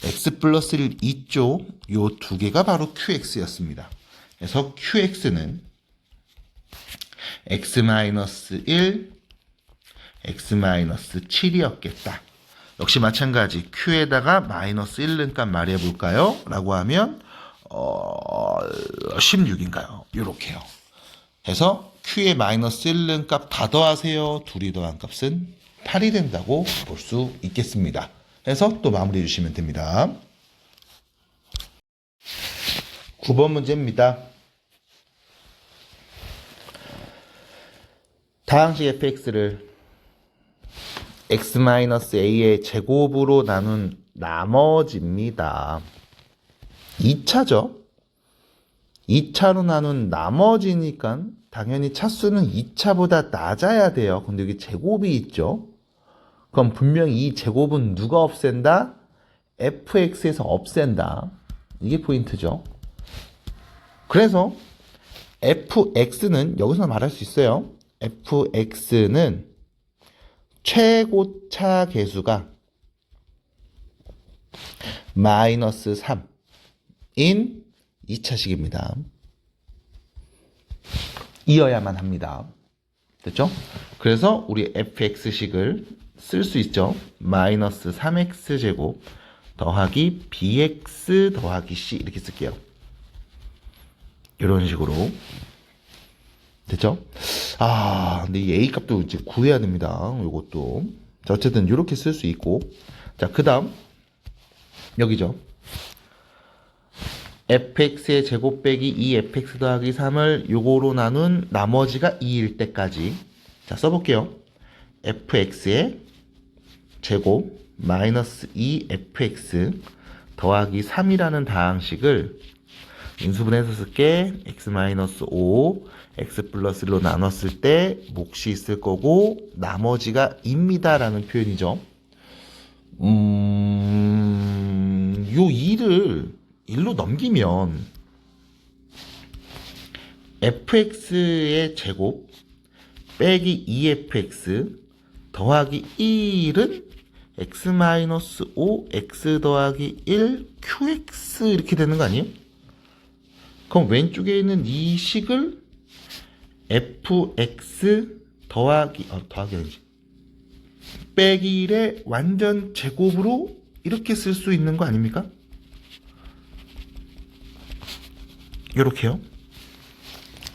X 플러스 1 이쪽 요 두 개가 바로 QX였습니다. 그래서 QX는 X 마이너스 1, X 마이너스 7이었겠다. 역시 마찬가지 Q에다가 마이너스 1 넣은 값 말해볼까요? 라고 하면 16인가요? 요렇게요. 해서 Q에 마이너스 1 넣은 값 다 더하세요. 둘이 더한 값은 8이 된다고 볼 수 있겠습니다. 해서 또 마무리해 주시면 됩니다. 9번 문제입니다. 다항식 fx를 x-a의 제곱으로 나눈 나머지입니다. 2차죠. 2차로 나눈 나머지니까 당연히 차수는 2차보다 낮아야 돼요. 근데 여기 제곱이 있죠. 그럼 분명히 이 제곱은 누가 없앤다? fx에서 없앤다. 이게 포인트죠. 그래서 fx는 여기서 말할 수 있어요. fx는 최고차 계수가 마이너스 3인 2차식입니다. 이어야만 합니다. 됐죠? 그래서 우리 fx식을 쓸 수 있죠. 마이너스 3x제곱 더하기 bx 더하기 c 이렇게 쓸게요. 이런 식으로. 됐죠? 근데 이 a 값도 이제 구해야 됩니다. 요것도. 자, 어쨌든 이렇게 쓸 수 있고. 자, 그 다음 여기죠. fx의 제곱 빼기 2fx 더하기 3을 요거로 나눈 나머지가 2일 때까지. 자, 써볼게요. fx의 제곱 마이너스 2fx 더하기 3이라는 다항식을 인수분해해서 쓸게. x 마이너스 5 x 플러스 1로 나눴을 때 몫이 있을 거고 나머지가 2입니다 라는 표현이죠. 요 2를 1로 넘기면 fx의 제곱 빼기 2fx 더하기 1은 x-5 x 더하기 1 qx 이렇게 되는 거 아니에요? 그럼 왼쪽에 있는 이 식을 fx 더하기 아니지 빼기 1의 완전 제곱으로 이렇게 쓸 수 있는 거 아닙니까? 이렇게요.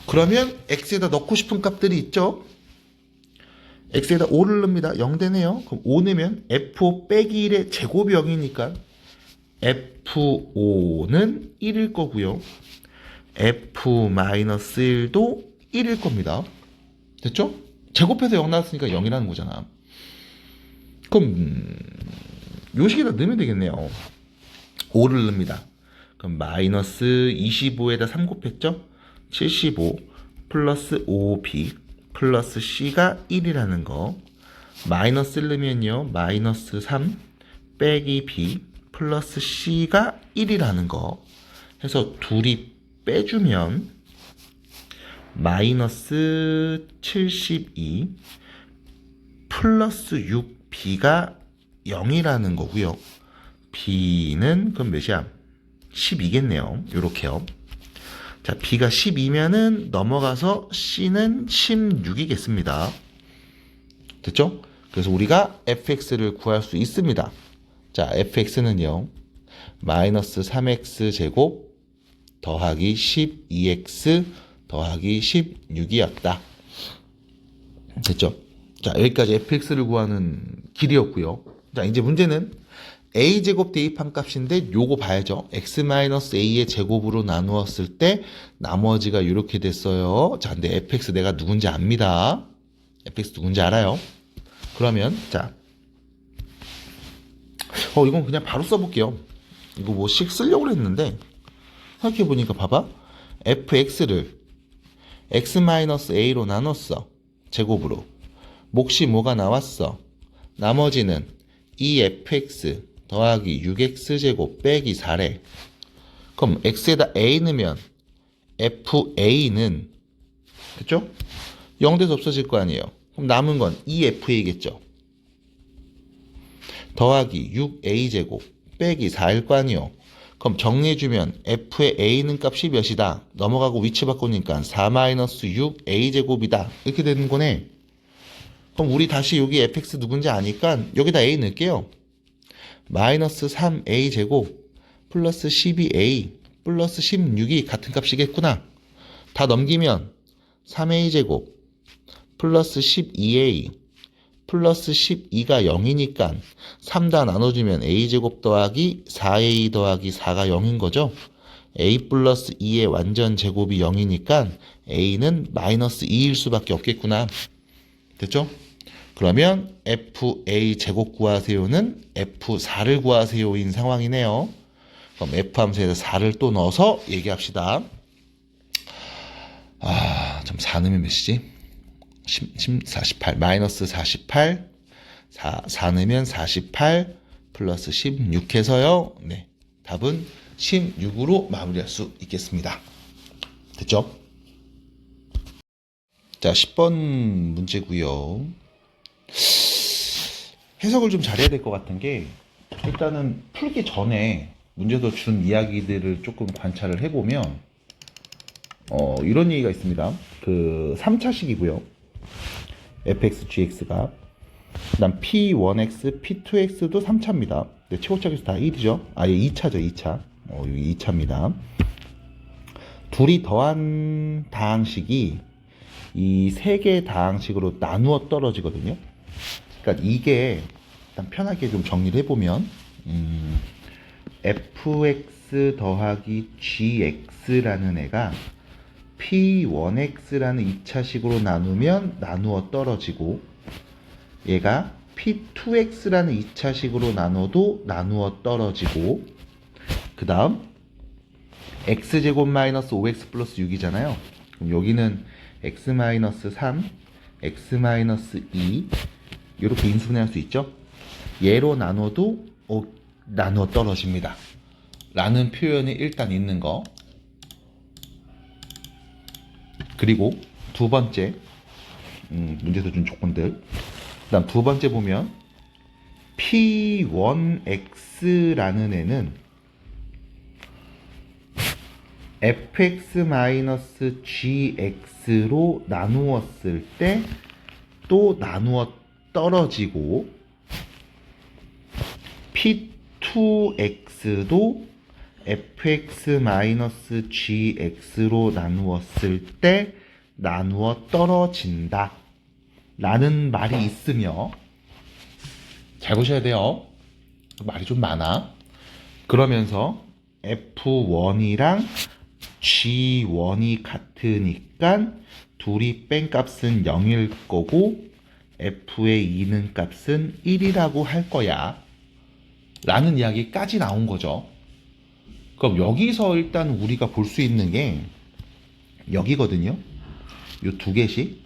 그러면 x에다 넣고 싶은 값들이 있죠. x에다 5를 넣습니다. 0 되네요. 그럼 5 넣으면 f5 빼기 1의 제곱이 0이니까 f5는 1일 거고요. f-1도 1일 겁니다. 됐죠? 제곱해서 0 나왔으니까 0이라는 거잖아. 그럼 요 식에다 넣으면 되겠네요. 5를 넣습니다. 그럼 마이너스 25에다 3 곱했죠? 75 플러스 5b 플러스 c가 1이라는 거. 마이너스 1 넣으면요. 마이너스 3 빼기 b 플러스 c가 1이라는 거. 해서 둘이 빼주면 마이너스 72 플러스 6b가 0이라는 거고요. B는 그럼 몇이야? 12겠네요. 요렇게요. 자, B가 12면은 넘어가서 C는 16이겠습니다. 됐죠? 그래서 우리가 fx를 구할 수 있습니다. 자, fx는요. 마이너스 3x 제곱 더하기 12x 더하기 16이었다. 됐죠? 자, 여기까지 fx를 구하는 길이었고요. 자, 이제 문제는 a제곱 대입한 값인데 요거 봐야죠. x-a의 제곱으로 나누었을 때 나머지가 이렇게 됐어요. 자, 근데 fx 내가 누군지 압니다. fx 누군지 알아요. 그러면 자, 이건 그냥 바로 써볼게요. 이거 뭐씩 쓰려고 했는데 생각해보니까 봐봐. fx를 x-a로 나눴어. 제곱으로. 몫이 뭐가 나왔어? 나머지는 2fx 더하기 6x제곱 빼기 4래. 그럼 x에다 a 넣으면 fa는 그쵸? 0돼서 없어질 거 아니에요. 그럼 남은 건 2fa겠죠. 더하기 6a제곱 빼기 4일 거 아니에요. 그럼 정리해주면 f의 a는 값이 몇이다. 넘어가고 위치 바꾸니까 4-6a제곱이다. 이렇게 되는 거네. 그럼 우리 다시 여기 fx 누군지 아니까 여기다 a 넣을게요. 마이너스 3a제곱 플러스 12a 플러스 16이 같은 값이겠구나. 다 넘기면 3a제곱 플러스 12a 플러스 12가 0이니까 3 다 나눠주면 a제곱 더하기 4a 더하기 4가 0인 거죠. a 플러스 2의 완전 제곱이 0이니까 a는 마이너스 2일 수밖에 없겠구나. 됐죠? 그러면 fa 제곱 구하세요는 f4를 구하세요인 상황이네요. 그럼 f 함수에서 4를 또 넣어서 얘기합시다. 참 4 넣으면 몇이지? 48 마이너스 48 4 넣으면 48 플러스 16 해서요. 네, 답은 16으로 마무리할 수 있겠습니다. 됐죠? 자, 10번 문제고요. 해석을 좀 잘해야 될 것 같은 게 일단은 풀기 전에 문제도 준 이야기들을 조금 관찰을 해보면 이런 얘기가 있습니다. 그 3차식이고요. fx, gx가 그다음 p1x, p2x도 3차입니다. 네, 최고차계수 다 1이죠. 아예 2차죠. 2차. 여기 2차입니다. 둘이 더한 다항식이 이 세 개의 다항식으로 나누어 떨어지거든요. 그러니까 이게 일단 편하게 좀 정리를 해보면 fx 더하기 gx라는 애가 p1x라는 2차식으로 나누면 나누어 떨어지고 얘가 p2x라는 2차식으로 나눠도 나누어 떨어지고 그 다음 x제곱 마이너스 5x 플러스 6이잖아요. 그럼 여기는 x 마이너스 3, x 마이너스 2 이렇게 인수분해할 수 있죠. 얘로 나눠도 나누어 떨어집니다. 라는 표현이 일단 있는 거. 그리고 두 번째 문제에서 준 조건들. 그 다음 두 번째 보면 p1x라는 애는 fx-gx로 나누었을 때 또 나누어 떨어지고 p2x도 fx-gx로 나누었을 때 나누어 떨어진다 라는 말이 있으며 잘 보셔야 돼요. 말이 좀 많아. 그러면서 f1이랑 g1이 같으니까 둘이 뺀 값은 0일 거고 f의 2는 값은 1이라고 할 거야 라는 이야기까지 나온 거죠. 그럼 여기서 일단 우리가 볼 수 있는 게 여기거든요. 요 두 개씩.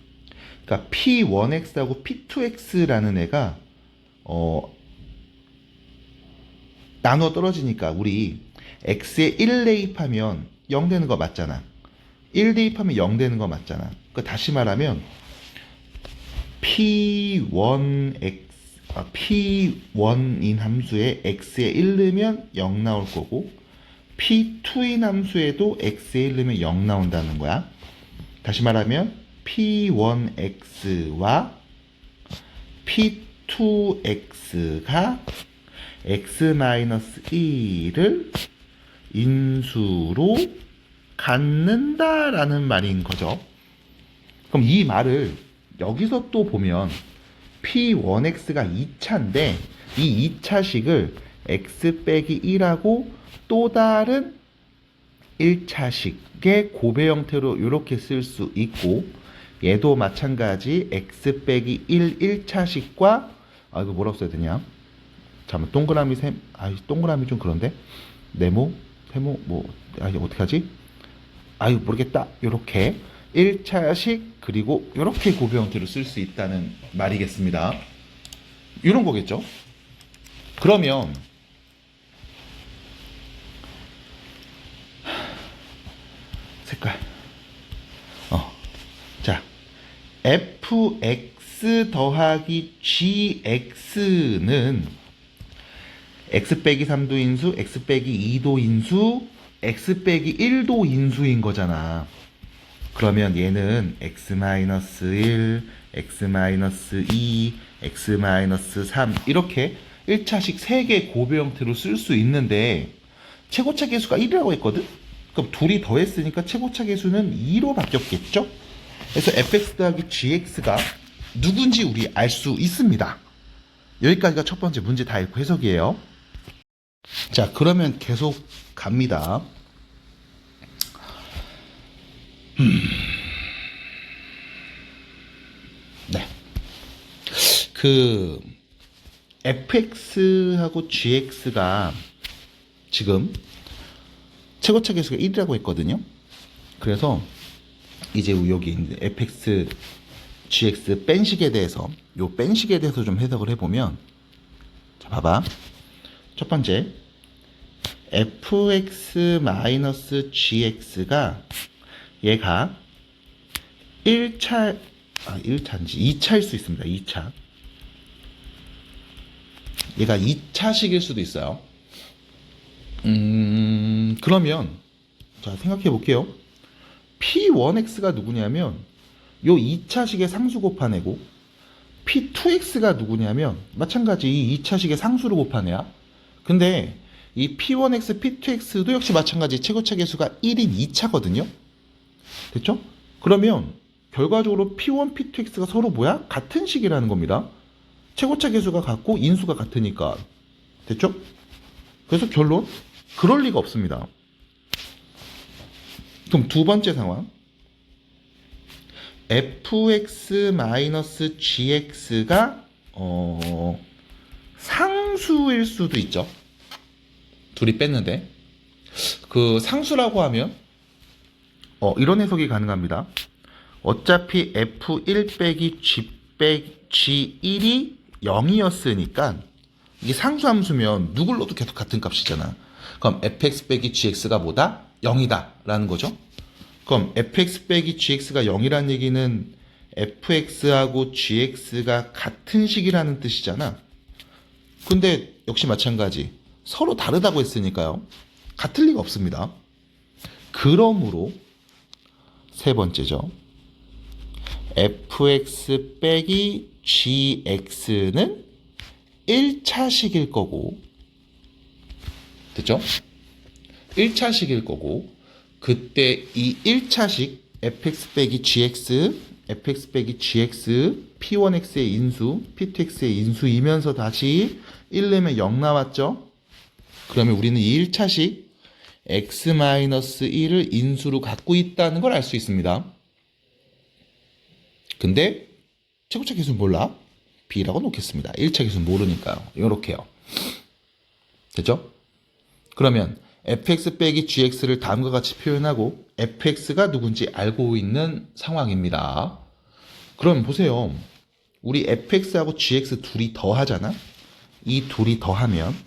그러니까 p1x하고 p2x라는 애가 나눠 떨어지니까 우리 x에 1 대입하면 0 되는 거 맞잖아. 1 대입하면 0 되는 거 맞잖아. 그러니까 다시 말하면 p1x P1인 함수에 x에 1 넣으면 0 나올 거고 P2인 함수에도 x에 1 넣으면 0 나온다는 거야. 다시 말하면 P1x와 P2x가 x-1을 인수로 갖는다라는 말인 거죠. 그럼 이 말을 여기서 또 보면 P1x가 2차인데 이 2차식을 x 빼기 1하고 또 다른 1차식의 고배 형태로 이렇게 쓸 수 있고 얘도 마찬가지 x 빼기 1 1차식과 이거 뭐라고 써야 되냐? 잠깐만 동그라미 좀 그런데 네모 세모 어떻게 하지? 모르겠다. 요렇게 1차식 그리고 이렇게 고배 형태로 쓸 수 있다는 말이겠습니다. 이런 거겠죠? 그러면 색깔 자 fx 더하기 gx는 x 빼기 3도 인수, x 빼기 2도 인수, x 빼기 1도 인수인 거잖아. 그러면 얘는 x-1, x-2, x-3 이렇게 1차식 3개 고배 형태로 쓸 수 있는데 최고차 계수가 1이라고 했거든? 그럼 둘이 더했으니까 최고차 계수는 2로 바뀌었겠죠? 그래서 fx 더하기 gx가 누군지 우리 알 수 있습니다. 여기까지가 첫 번째 문제 다 읽고 해석이에요. 자, 그러면 계속 갑니다. 네. fx하고 gx가 지금 최고차 계수가 1이라고 했거든요. 그래서 이제 여기 fx, gx 뺀식에 대해서 좀 해석을 해보면 자, 봐봐. 첫 번째 fx-gx가 얘가 1차인지 2차일 수 있습니다. 2차. 얘가 2차식일 수도 있어요. 그러면 자 생각해 볼게요. P1x가 누구냐면 요 2차식의 상수 곱한 애고 P2x가 누구냐면 마찬가지 이 2차식의 상수를 곱한 애야. 근데 이 P1x, P2x도 역시 마찬가지 최고차 계수가 1인 2차거든요. 됐죠? 그러면 결과적으로 P1, P2x가 서로 뭐야? 같은 식이라는 겁니다. 최고차 계수가 같고 인수가 같으니까. 됐죠? 그래서 결론 그럴 리가 없습니다. 그럼 두 번째 상황 fx-gx가 상수일 수도 있죠. 둘이 뺐는데 그 상수라고 하면 이런 해석이 가능합니다. 어차피 f1 빼기 g 빼기 g1이 0이었으니까 이게 상수함수면 누굴 넣어도 계속 같은 값이잖아. 그럼 fx 빼기 gx가 뭐다? 0이다 라는 거죠. 그럼 fx 빼기 gx가 0이라는 얘기는 fx하고 gx가 같은 식이라는 뜻이잖아. 근데 역시 마찬가지 서로 다르다고 했으니까요. 같을 리가 없습니다. 그러므로 세 번째죠. fx 빼기 gx는 1차식일 거고 됐죠? 1차식일 거고 그때 이 1차식 fx 빼기 gx p1x의 인수 p2x의 인수이면서 다시 1 내면 0 나왔죠? 그러면 우리는 이 1차식 x-1을 인수로 갖고 있다는 걸 알 수 있습니다. 근데 최고차 계수는 몰라? b라고 놓겠습니다. 1차 계수는 모르니까요. 이렇게요. 됐죠? 그러면 fx 빼기 gx를 다음과 같이 표현하고 fx가 누군지 알고 있는 상황입니다. 그럼 보세요. 우리 fx하고 gx 둘이 더하잖아? 이 둘이 더해주면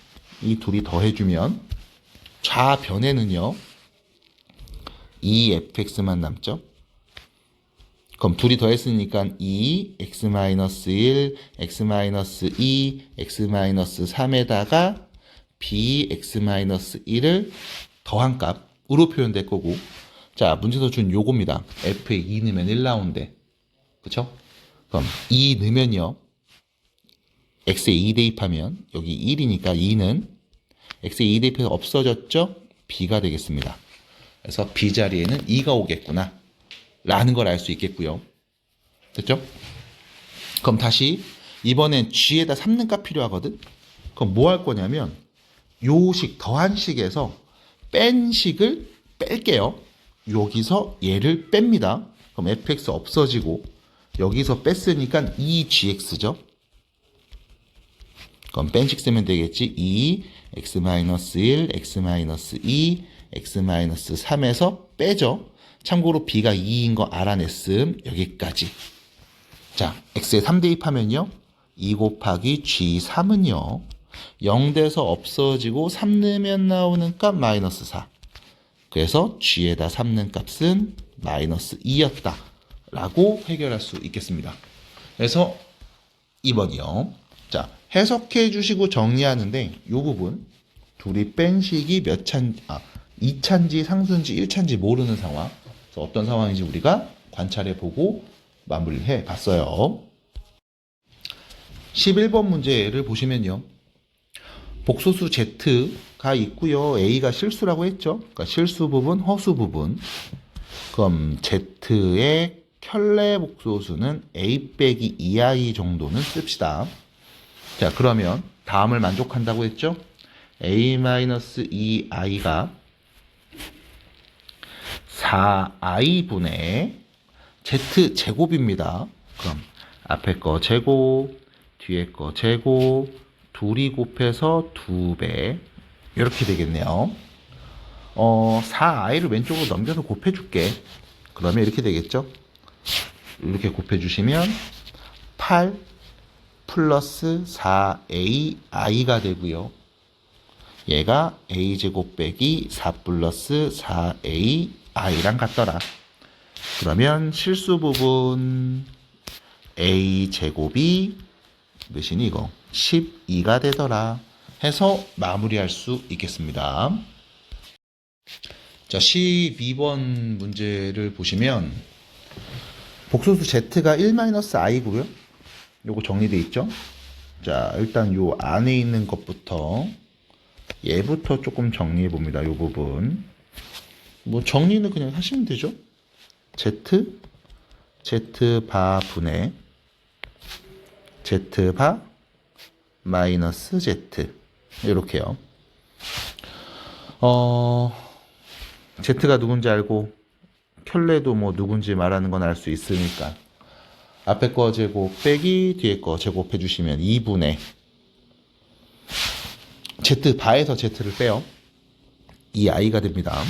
좌변에는요 2fx만 남죠. 그럼 둘이 더했으니까 2, x-1, x-2, x-3에다가 b, x-1을 더한 값으로 표현될 거고, 자, 문제에서 준 요겁니다. f에 2 넣으면 1 나오는데, 그쵸? 그럼 2 넣으면요, x에 2 대입하면 여기 1이니까 2는 x에 2 대입해서 없어졌죠? b가 되겠습니다. 그래서 b 자리에는 2가 오겠구나 라는 걸 알 수 있겠고요. 됐죠? 그럼 다시 이번엔 g에다 3는 값 필요하거든? 그럼 뭐 할 거냐면 요 식, 더한 식에서 뺀 식을 뺄게요. 여기서 얘를 뺍니다. 그럼 fx 없어지고 여기서 뺐으니까 2gx죠. 그럼 뺀식 쓰면 되겠지. 2, x-1, x-2, x-3에서 빼죠. 참고로 b가 2인 거 알아냈음. 여기까지. 자, x에 3 대입하면요. 2 곱하기 g3은요. 0 돼서 없어지고 3 넣으면 나오는 값 마이너스 4. 그래서 g에다 3 넣은 값은 마이너스 2였다. 라고 해결할 수 있겠습니다. 그래서 2번이요. 자, 해석해 주시고 정리하는데 이 부분 둘이 뺀 식이 몇 찬지, 2찬지, 상수인지 1찬지 모르는 상황. 그래서 어떤 상황인지 우리가 관찰해 보고 마무리를 해 봤어요. 11번 문제를 보시면요. 복소수 Z가 있고요. A가 실수라고 했죠. 그러니까 실수 부분, 허수 부분. 그럼 Z의 켤레 복소수는 A 빼기 2i 정도는 씁시다. 자, 그러면 다음을 만족한다고 했죠? a-2i가 4i분의 z제곱입니다. 그럼 앞에 거 제곱, 뒤에 거 제곱, 둘이 곱해서 2배 이렇게 되겠네요. 4i를 왼쪽으로 넘겨서 곱해줄게. 그러면 이렇게 되겠죠? 이렇게 곱해주시면 8 플러스 4ai가 되고요. 얘가 a제곱 빼기 4 플러스 4ai랑 같더라. 그러면 실수 부분 a제곱이 몇이니 이거? 12가 되더라. 해서 마무리할 수 있겠습니다. 자, 12번 문제를 보시면 복소수 z가 1-i고요. 요거 정리되어 있죠? 자, 일단 요 안에 있는 것부터 얘부터 조금 정리해 봅니다. 요 부분. 뭐 정리는 그냥 하시면 되죠. z바 분의 z바 마이너스 z 이렇게요. z가 누군지 알고 켤레도 뭐 누군지 말하는 건 알 수 있으니까 앞에 거 제곱 빼기 뒤에 거 제곱해 주시면 2분의 z바에서 z를 빼요. 이 i가 됩니다.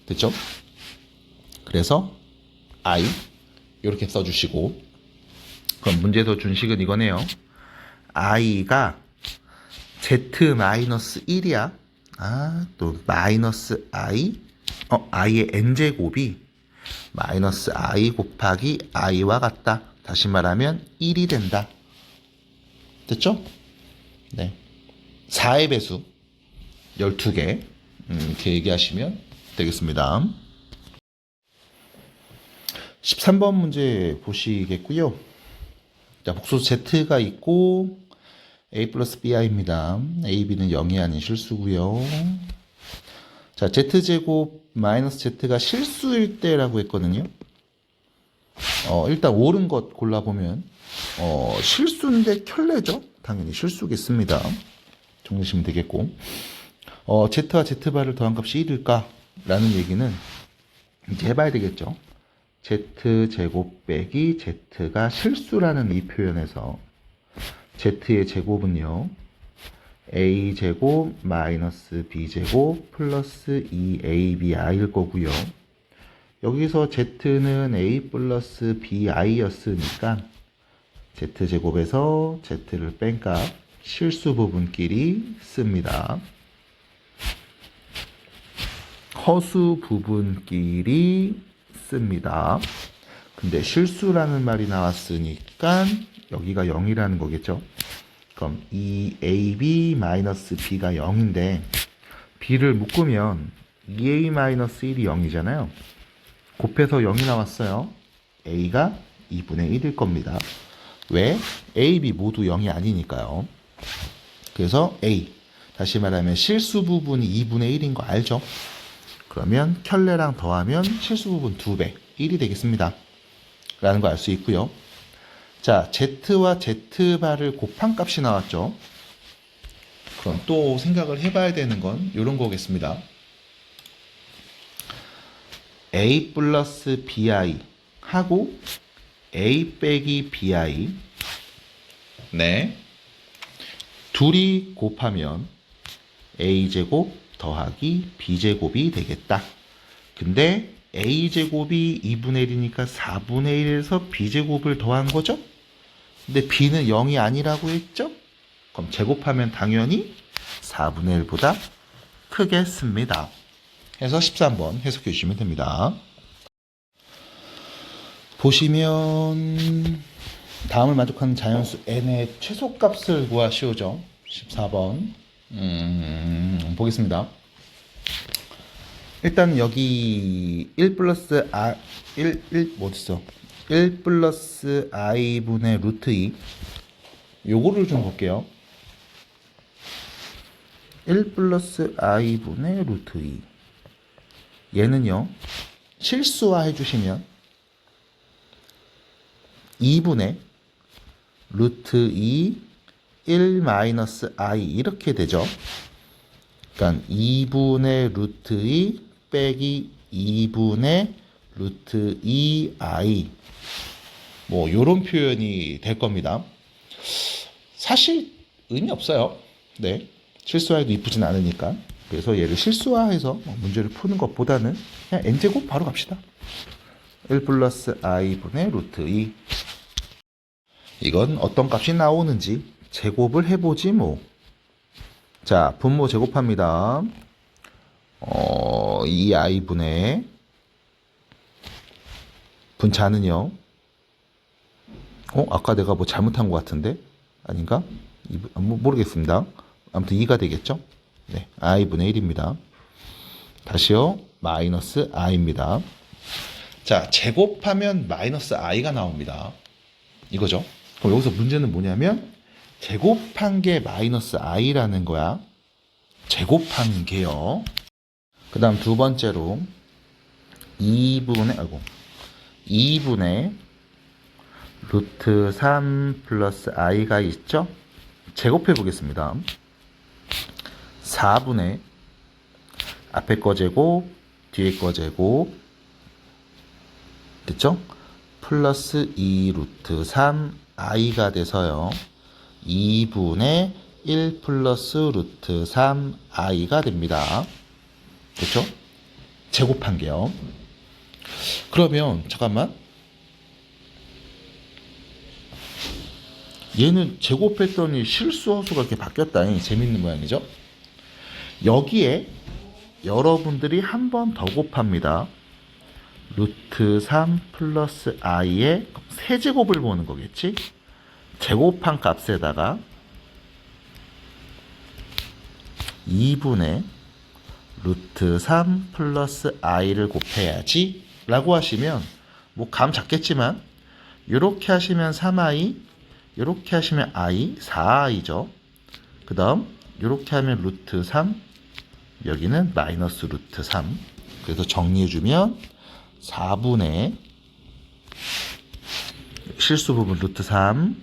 됐죠? 그래서 i 이렇게 써주시고, 그럼 문제에서 준 식은 이거네요. i가 z-1이야. 또 마이너스 i의 n제곱이 마이너스 i 곱하기 i와 같다. 다시 말하면 1이 된다. 됐죠? 네. 4의 배수 12개 이렇게 얘기하시면 되겠습니다. 13번 문제 보시겠고요. 자, 복소수 z가 있고 a 플러스 bi입니다. a, b는 0이 아닌 실수고요. 자, z제곱 마이너스 z가 실수일 때라고 했거든요. 일단 옳은 것 골라보면 실수인데 켤레죠. 당연히 실수겠습니다. 정리하시면 되겠고, z와 z바를 더한 값이 1일까? 라는 얘기는 이제 해봐야 되겠죠. z제곱 빼기 z가 실수라는 이 표현에서 z의 제곱은요, a제곱 마이너스 b제곱 플러스 2ab이일 거고요. 여기서 z는 a 플러스 bi였으니까 z제곱에서 z를 뺀 값 실수 부분끼리 씁니다. 허수 부분끼리 씁니다. 근데 실수라는 말이 나왔으니까 여기가 0이라는 거겠죠. 그럼 이 ab-b가 0인데 b를 묶으면 2a-1이 0이잖아요. 곱해서 0이 나왔어요. a가 2분의 1일 겁니다. 왜? a, b 모두 0이 아니니까요. 그래서 a, 다시 말하면 실수 부분이 2분의 1인 거 알죠? 그러면 켤레랑 더하면 실수 부분 2배, 1이 되겠습니다. 라는 거 알 수 있고요. 자, z와 z바를 곱한 값이 나왔죠. 그럼 또 생각을 해봐야 되는 건 이런 거겠습니다. a 플러스 bi 하고 a 빼기 bi, 네, 둘이 곱하면 a제곱 더하기 b제곱이 되겠다. 근데 a제곱이 2분의 1이니까 4분의 1에서 b제곱을 더한 거죠? 근데 b는 0이 아니라고 했죠? 그럼 제곱하면 당연히 4분의 1보다 크겠습니다. 해서 13번 해석해 주시면 됩니다. 보시면 다음을 만족하는 자연수 n의 최소값을 구하시오죠. 14번 보겠습니다. 일단 여기 1 플러스 뭐 있어? 1 플러스 i분의 루트 2 요거를 좀 볼게요. 1 플러스 i분의 루트 2 얘는요 실수화 해주시면 2분의 루트 2 1 마이너스 i 이렇게 되죠. 그러니까 2분의 루트 2 빼기 2분의 루트 2i 뭐 요런 표현이 될 겁니다. 사실 의미 없어요. 네, 실수화해도 이쁘진 않으니까. 그래서 얘를 실수화해서 문제를 푸는 것보다는 그냥 n제곱 바로 갑시다. 1 플러스 i분의 루트 2 이건 어떤 값이 나오는지 제곱을 해보지 뭐. 자, 분모 제곱합니다. 이 i분의 분자는요. 아까 내가 뭐 잘못한 것 같은데? 아닌가? 모르겠습니다. 아무튼 2가 되겠죠? 네, i분의 1입니다. 다시요. 마이너스 i입니다. 자, 제곱하면 마이너스 i가 나옵니다. 이거죠. 그럼 여기서 문제는 뭐냐면 제곱한 게 마이너스 i라는 거야. 제곱한 게요. 그 다음 두 번째로 2분의 루트 3 플러스 i가 있죠? 제곱해 보겠습니다. 4분의 앞에 거 제곱, 뒤에 거 제곱 됐죠? 플러스 2 루트 3 i가 돼서요. 2분의 1 플러스 루트 3 i가 됩니다. 그렇죠? 제곱한 게요. 그러면 잠깐만. 얘는 제곱했더니 실수허수가 이렇게 바뀌었다. 재밌는 모양이죠? 여기에 여러분들이 한 번 더 곱합니다. 루트 3 플러스 i의 세제곱을 보는 거겠지? 제곱한 값에다가 2분의 루트 3 플러스 i를 곱해야지 라고 하시면 뭐 감 잡겠지만 이렇게 하시면 3i, 이렇게 하시면 i, 4i죠. 그 다음 이렇게 하면 루트 3, 여기는 마이너스 루트 3. 그래서 정리해주면 4분의 실수 부분 루트 3,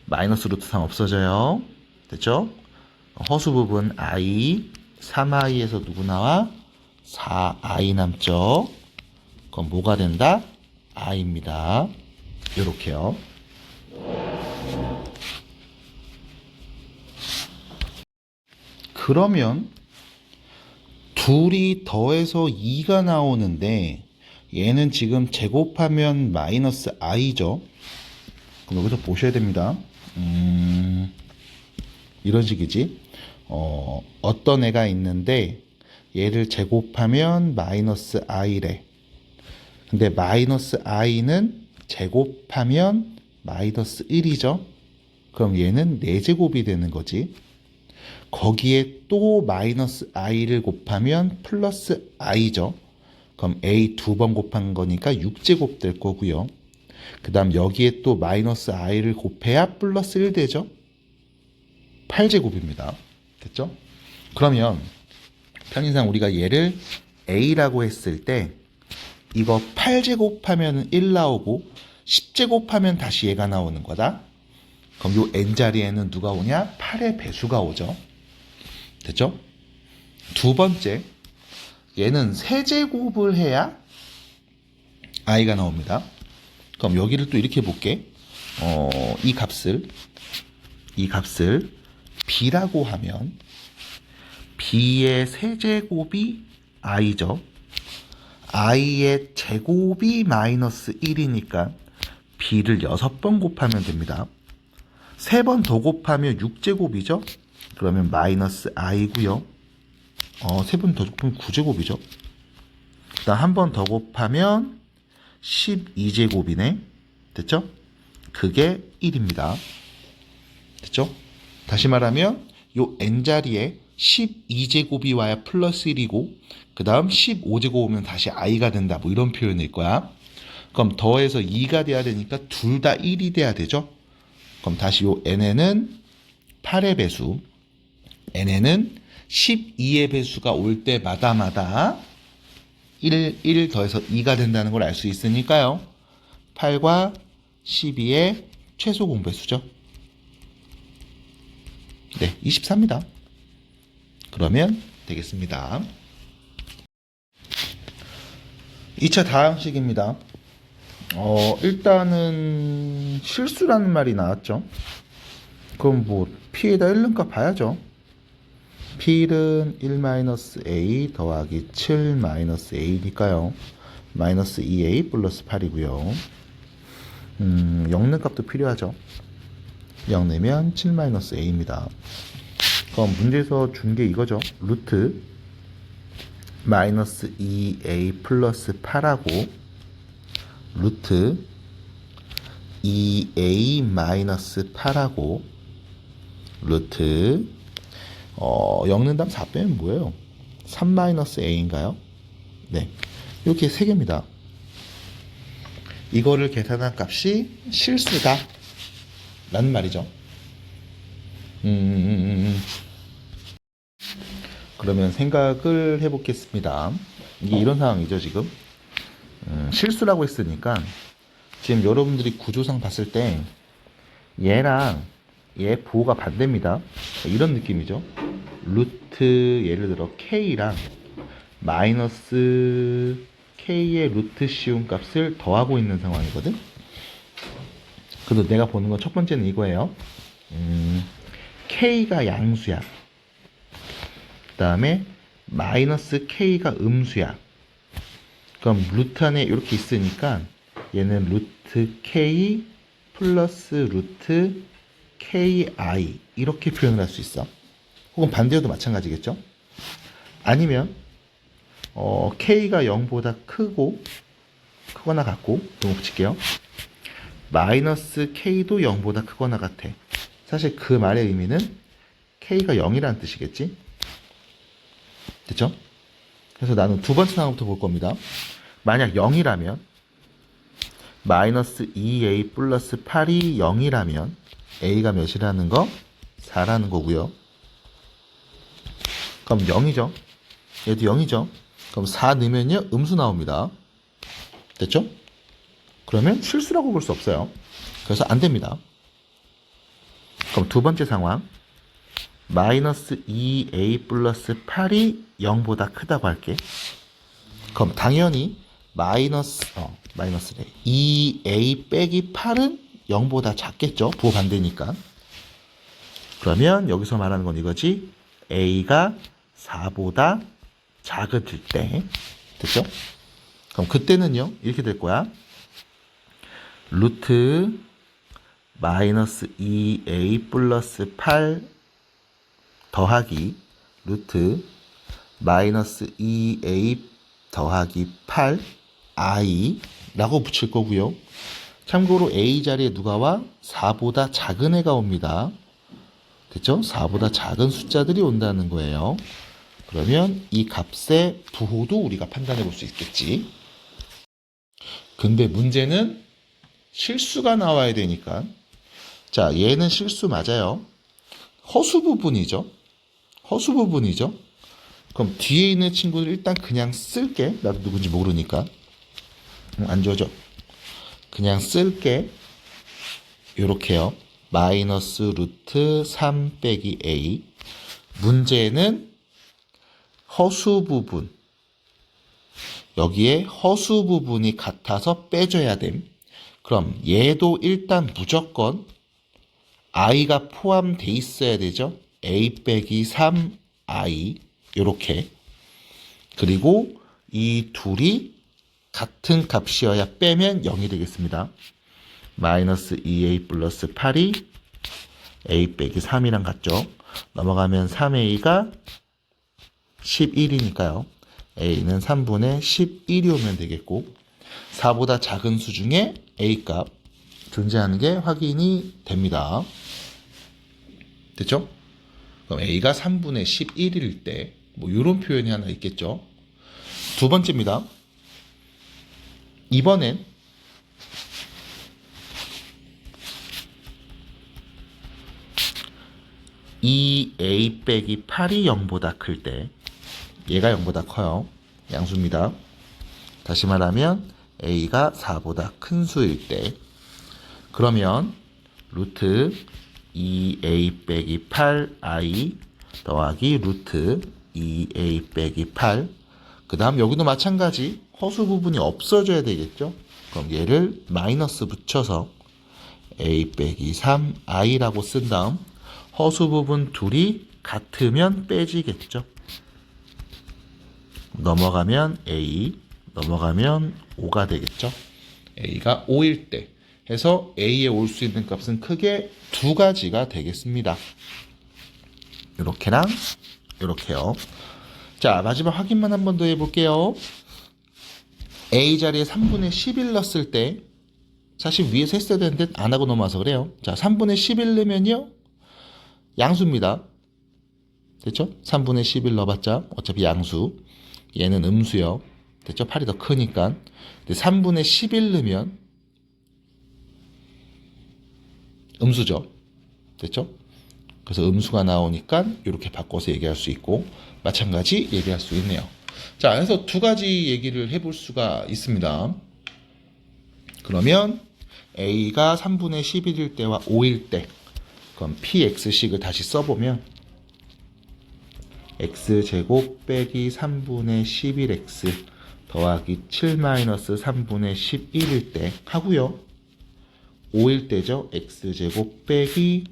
마이너스 루트 3 없어져요. 됐죠? 허수 부분 i, 3i에서 누구 나와? 4i 남죠? 그럼 뭐가 된다? i입니다. 요렇게요. 그러면 둘이 더해서 2가 나오는데 얘는 지금 제곱하면 마이너스 i죠. 그럼 여기서 보셔야 됩니다. 이런 식이지. 어떤 애가 있는데 얘를 제곱하면 마이너스 i래. 근데 마이너스 i는 제곱하면 마이너스 1이죠. 그럼 얘는 4제곱이 되는 거지. 거기에 또 마이너스 i를 곱하면 플러스 i죠. 그럼 a 2번 곱한 거니까 6제곱 될 거고요. 그 다음 여기에 또 마이너스 i를 곱해야 플러스 1 되죠. 8제곱입니다. 됐죠? 그러면 편의상 우리가 얘를 a라고 했을 때 이거 8제곱하면 1 나오고 10제곱하면 다시 얘가 나오는 거다. 그럼 요 n자리에는 누가 오냐? 8의 배수가 오죠. 됐죠? 두 번째, 얘는 세제곱을 해야 i가 나옵니다. 그럼 여기를 또 이렇게 볼게. 이 값을 b라고 하면 b의 세제곱이 i죠. i의 제곱이 마이너스 1이니까 b를 6번 곱하면 됩니다. 3번 더 곱하면 6제곱이죠. 그러면 마이너스 i고요. 3번 더 곱하면 9제곱이죠. 그 다음 한 번 더 곱하면 12제곱이네. 됐죠? 그게 1입니다. 됐죠? 다시 말하면 요 n자리에 12제곱이 와야 플러스 1이고 그 다음 15제곱 오면 다시 i가 된다. 뭐 이런 표현일 거야. 그럼 더해서 2가 돼야 되니까 둘 다 1이 돼야 되죠. 그럼 다시 요 n에는 8의 배수, n에는 12의 배수가 올 때마다 1 더해서 2가 된다는 걸 알 수 있으니까요. 8과 12의 최소 공배수죠. 네, 24입니다. 그러면 되겠습니다. 2차 다항식입니다. 일단은 실수라는 말이 나왔죠. 그럼 뭐 P에다 1름값 봐야죠. P는 1-A 더하기 7-A니까요. 마이너스 2A 플러스 8이고요. 0는 값도 필요하죠. 0 내면 7-A입니다. 그럼 문제에서 준 게 이거죠. 루트 마이너스 2A 플러스 8하고 루트 2A 마이너스 8하고 루트 0는 다음 4 빼면 뭐예요? 3-A인가요? 네, 이렇게 3개입니다. 이거를 계산한 값이 실수다 라는 말이죠. 그러면 생각을 해보겠습니다. 이게 이런 상황이죠. 지금 실수라고 했으니까 지금 여러분들이 구조상 봤을 때 얘랑 얘 부호가 반대입니다. 이런 느낌이죠. 루트 예를 들어 k랑 마이너스 k의 루트 씌운 값을 더하고 있는 상황이거든. 그래서 내가 보는 건 첫 번째는 이거예요. k가 양수야. 그 다음에 마이너스 k가 음수야. 그럼 루트 안에 이렇게 있으니까 얘는 루트 k 플러스 루트 ki 이렇게 표현을 할 수 있어. 혹은 반대로도 마찬가지겠죠. 아니면 k가 0보다 크거나 같고 이거 붙일게요. 마이너스 k도 0보다 크거나 같아. 사실 그 말의 의미는 k가 0이라는 뜻이겠지. 됐죠? 그래서 나는 두 번째 상황부터 볼 겁니다. 만약 0이라면 마이너스 2a 플러스 8이 0이라면 a가 몇이라는 거? 4라는 거고요. 그럼 0이죠. 얘도 0이죠. 그럼 4 넣으면요 음수 나옵니다. 됐죠? 그러면 실수라고 볼 수 없어요. 그래서 안 됩니다. 그럼 두 번째 상황 마이너스 2a 플러스 8이 0보다 크다고 할게. 그럼 당연히 마이너스래. 2a 빼기 8은 0보다 작겠죠. 부호 반대니까. 그러면 여기서 말하는 건 이거지. a가 4보다 작아질 때. 됐죠? 그럼 그때는요. 이렇게 될 거야. 루트 마이너스 2a 플러스 8 더하기 루트 마이너스 2a 더하기 8 i라고 붙일 거고요. 참고로 a 자리에 누가 와? 4보다 작은 애가 옵니다. 됐죠? 4보다 작은 숫자들이 온다는 거예요. 그러면 이 값의 부호도 우리가 판단해 볼 수 있겠지. 근데 문제는 실수가 나와야 되니까. 자, 얘는 실수 맞아요. 허수 부분이죠. 허수 부분이죠. 그럼 뒤에 있는 친구들 일단 그냥 쓸게. 나도 누군지 모르니까. 안 줘줘. 그냥 쓸게. 요렇게요. 마이너스 루트 3 빼기 a. 문제는 허수 부분. 여기에 허수 부분이 같아서 빼줘야 됨. 그럼 얘도 일단 무조건 i가 포함돼 있어야 되죠. a 빼기 3i 요렇게. 그리고 이 둘이 같은 값이어야 빼면 0이 되겠습니다. 마이너스 2a 플러스 8이 a 빼기 3이랑 같죠. 넘어가면 3a가 11이니까요. a는 3분의 11이 오면 되겠고 4보다 작은 수 중에 a값 존재하는 게 확인이 됩니다. 됐죠? 그럼 a가 3분의 11일 때 뭐 이런 표현이 하나 있겠죠. 두 번째입니다. 이번엔 이 a 빼기 8이 0보다 클 때 얘가 0보다 커요. 양수입니다. 다시 말하면 a가 4보다 큰 수일 때 그러면 루트 2a 빼기 8i 더하기 루트 2a 빼기 8 그 다음 여기도 마찬가지 허수 부분이 없어져야 되겠죠. 그럼 얘를 마이너스 붙여서 a 빼기 3i라고 쓴 다음 허수 부분 둘이 같으면 빼지겠죠. 넘어가면 a, 넘어가면 5가 되겠죠. a가 5일 때 해서 a에 올 수 있는 값은 크게 두 가지가 되겠습니다. 이렇게랑 이렇게요. 자, 마지막 확인만 한 번 더 해볼게요. a 자리에 3분의 11 넣었을 때 사실 위에서 했어야 되는데 안 하고 넘어와서 그래요. 자, 3분의 11 넣으면요 양수입니다. 됐죠? 3분의 11 넣어봤자 어차피 양수. 얘는 음수요. 됐죠? 8이 더 크니까. 근데 3분의 11 넣으면 음수죠. 됐죠? 그래서 음수가 나오니까 이렇게 바꿔서 얘기할 수 있고 마찬가지 얘기할 수 있네요. 자, 그래서 두 가지 얘기를 해볼 수가 있습니다. 그러면 a가 3분의 11일 때와 5일 때 그럼 px식을 다시 써보면 x제곱 빼기 3분의 11x 더하기 7 마이너스 3분의 11일 때 하고요. 5일 때죠. x제곱 빼기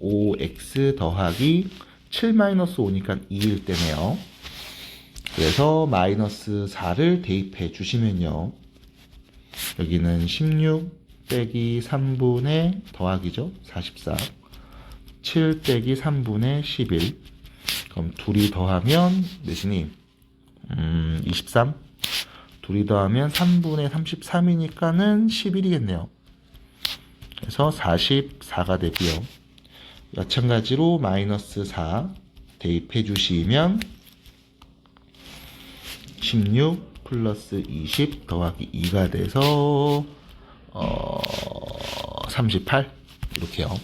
5x 더하기 7 마이너스 5니까 2일 때네요. 그래서 마이너스 4를 대입해 주시면요. 여기는 16 빼기 3분의 더하기죠. 44 7 빼기 3분의 11 그럼 둘이 더하면 몇이니? 23 둘이 더하면 3분의 33이니까는 11이겠네요. 그래서 44가 되고요. 마찬가지로 마이너스 4 대입해 주시면 16 플러스 20 더하기 2가 돼서 38 이렇게요.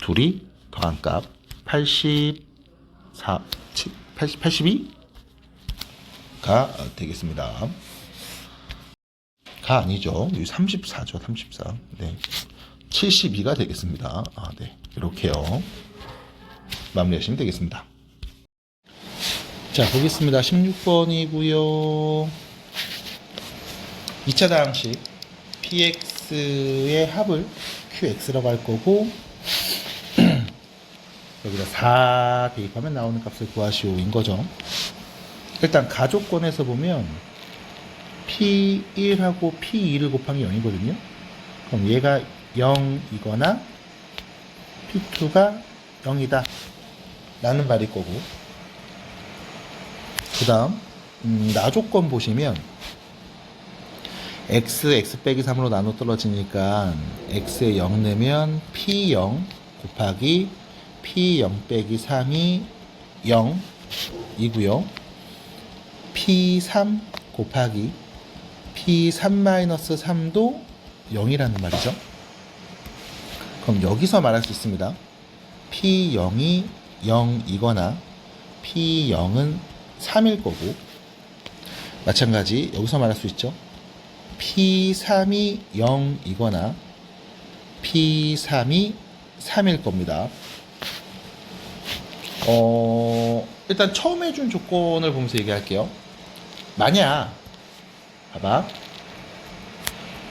둘이 더한 값 82가 되겠습니다. 가 아니죠. 34죠. 34. 네. 72가 되겠습니다. 네. 이렇게요. 마무리하시면 되겠습니다. 자, 보겠습니다. 16번이고요. 2차 다항식 px의 합을 qx라고 할 거고 여기다 4 대입하면 나오는 값을 구하시오인 거죠. 일단 가족권에서 보면 P1하고 P2를 곱하면 0이거든요. 그럼 얘가 0이거나 P2가 0이다 라는 말일 거고 그 다음 나조건 보시면 x 빼기 3으로 나눠 떨어지니까 x에 0 넣으면 p0 곱하기 p0 빼기 3이 0 이고요. p3 곱하기 p3-3도 0이라는 말이죠. 그럼 여기서 말할 수 있습니다. p0이 0이거나 p0은 3일 거고, 마찬가지 여기서 말할 수 있죠. p3이 0이거나 p3이 3일 겁니다. 일단 처음 해준 조건을 보면서 얘기할게요. 만약 봐봐,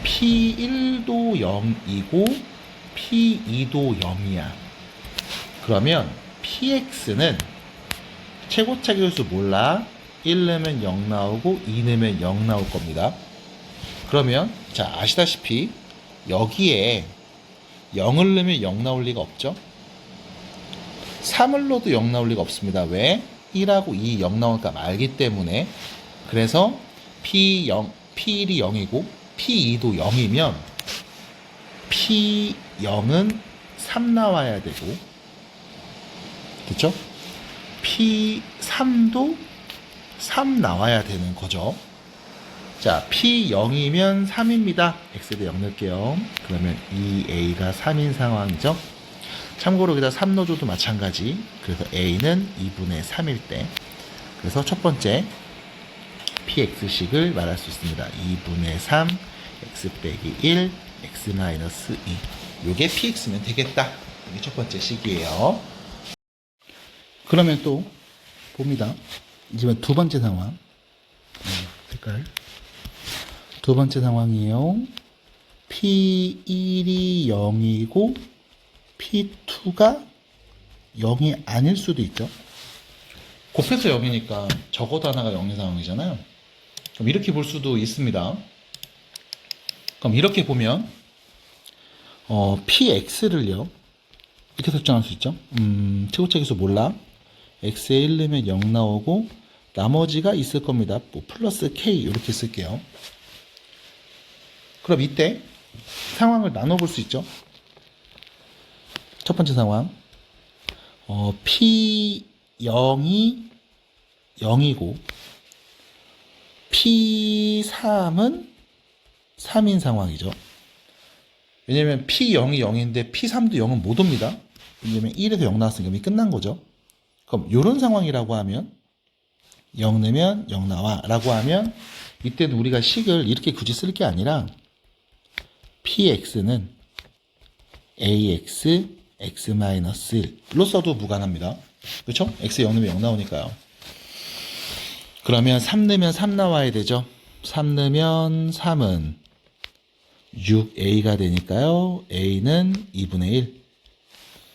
p1도 0이고 p2도 0이야. 그러면 px는 최고차기수 몰라. 1 넣으면 0 나오고 2 넣으면 0 나올 겁니다. 그러면 자, 아시다시피 여기에 0을 넣으면 0 나올 리가 없죠. 3을 넣어도 0 나올 리가 없습니다. 왜? 1하고 2 0 나올 값 알기 때문에. 그래서 P1이 0이고 P2도 0이면 P0은 3 나와야 되고, 그렇죠? P3도 3 나와야 되는 거죠. 자, P0이면 3입니다. X에다 0 넣을게요. 그러면 2A가 3인 상황이죠. 참고로 여기다 3 넣어줘도 마찬가지. 그래서 A는 2분의 3일 때, 그래서 첫 번째 PX식을 말할 수 있습니다. 2분의 3 X 빼기 1 X 마이너스 2. 요게 PX면 되겠다. 이게 첫 번째 식이에요. 그러면 또 봅니다. 이제 두 번째 상황. 색깔. 두 번째 상황이에요. P1이 0이고 P2가 0이 아닐 수도 있죠. 곱해서 0이니까 적어도 하나가 0인 상황이잖아요. 그럼 이렇게 볼 수도 있습니다. 그럼 이렇게 보면 PX를요 이렇게 설정할 수 있죠. 최고차기수 몰라. X에 1 넣으면 0 나오고 나머지가 있을 겁니다. 뭐 플러스 K 이렇게 쓸게요. 그럼 이때 상황을 나눠볼 수 있죠. 첫 번째 상황, P0이 0이고 P3은 3인 상황이죠. 왜냐면 P0이 0인데 P3도 0은 못 옵니다. 왜냐면 1에서 0 나왔으니까 이미 끝난 거죠. 그럼 이런 상황이라고 하면 0 넣으면 0 나와 라고 하면 이때는 우리가 식을 이렇게 굳이 쓸 게 아니라 PX는 AX X-1로 써도 무관합니다. 그렇죠? X 0 넣으면 0 나오니까요. 그러면 3 넣으면 3 나와야 되죠. 3 넣으면 3은 6A가 되니까요. A는 2분의 1.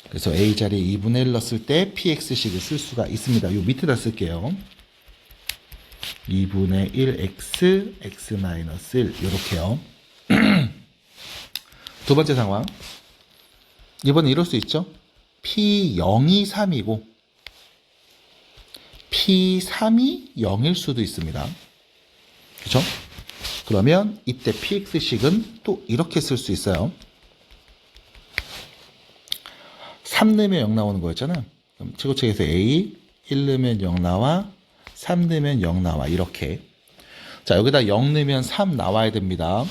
그래서 A 자리에 2분의 1 넣었을 때 PX식을 쓸 수가 있습니다. 요 밑에다 쓸게요. 2분의 1X X-1 이렇게요. 두 번째 상황. 이번에 이럴 수 있죠. P0이 3이고 P3이 0일 수도 있습니다. 그렇죠? 그러면 이때 PX식은 또 이렇게 쓸 수 있어요. 3 넣으면 0 나오는 거였잖아. 그럼 최고책에서 A 1 넣으면 0 나와, 3 넣으면 0 나와. 이렇게. 자, 여기다 0 넣으면 3 나와야 됩니다.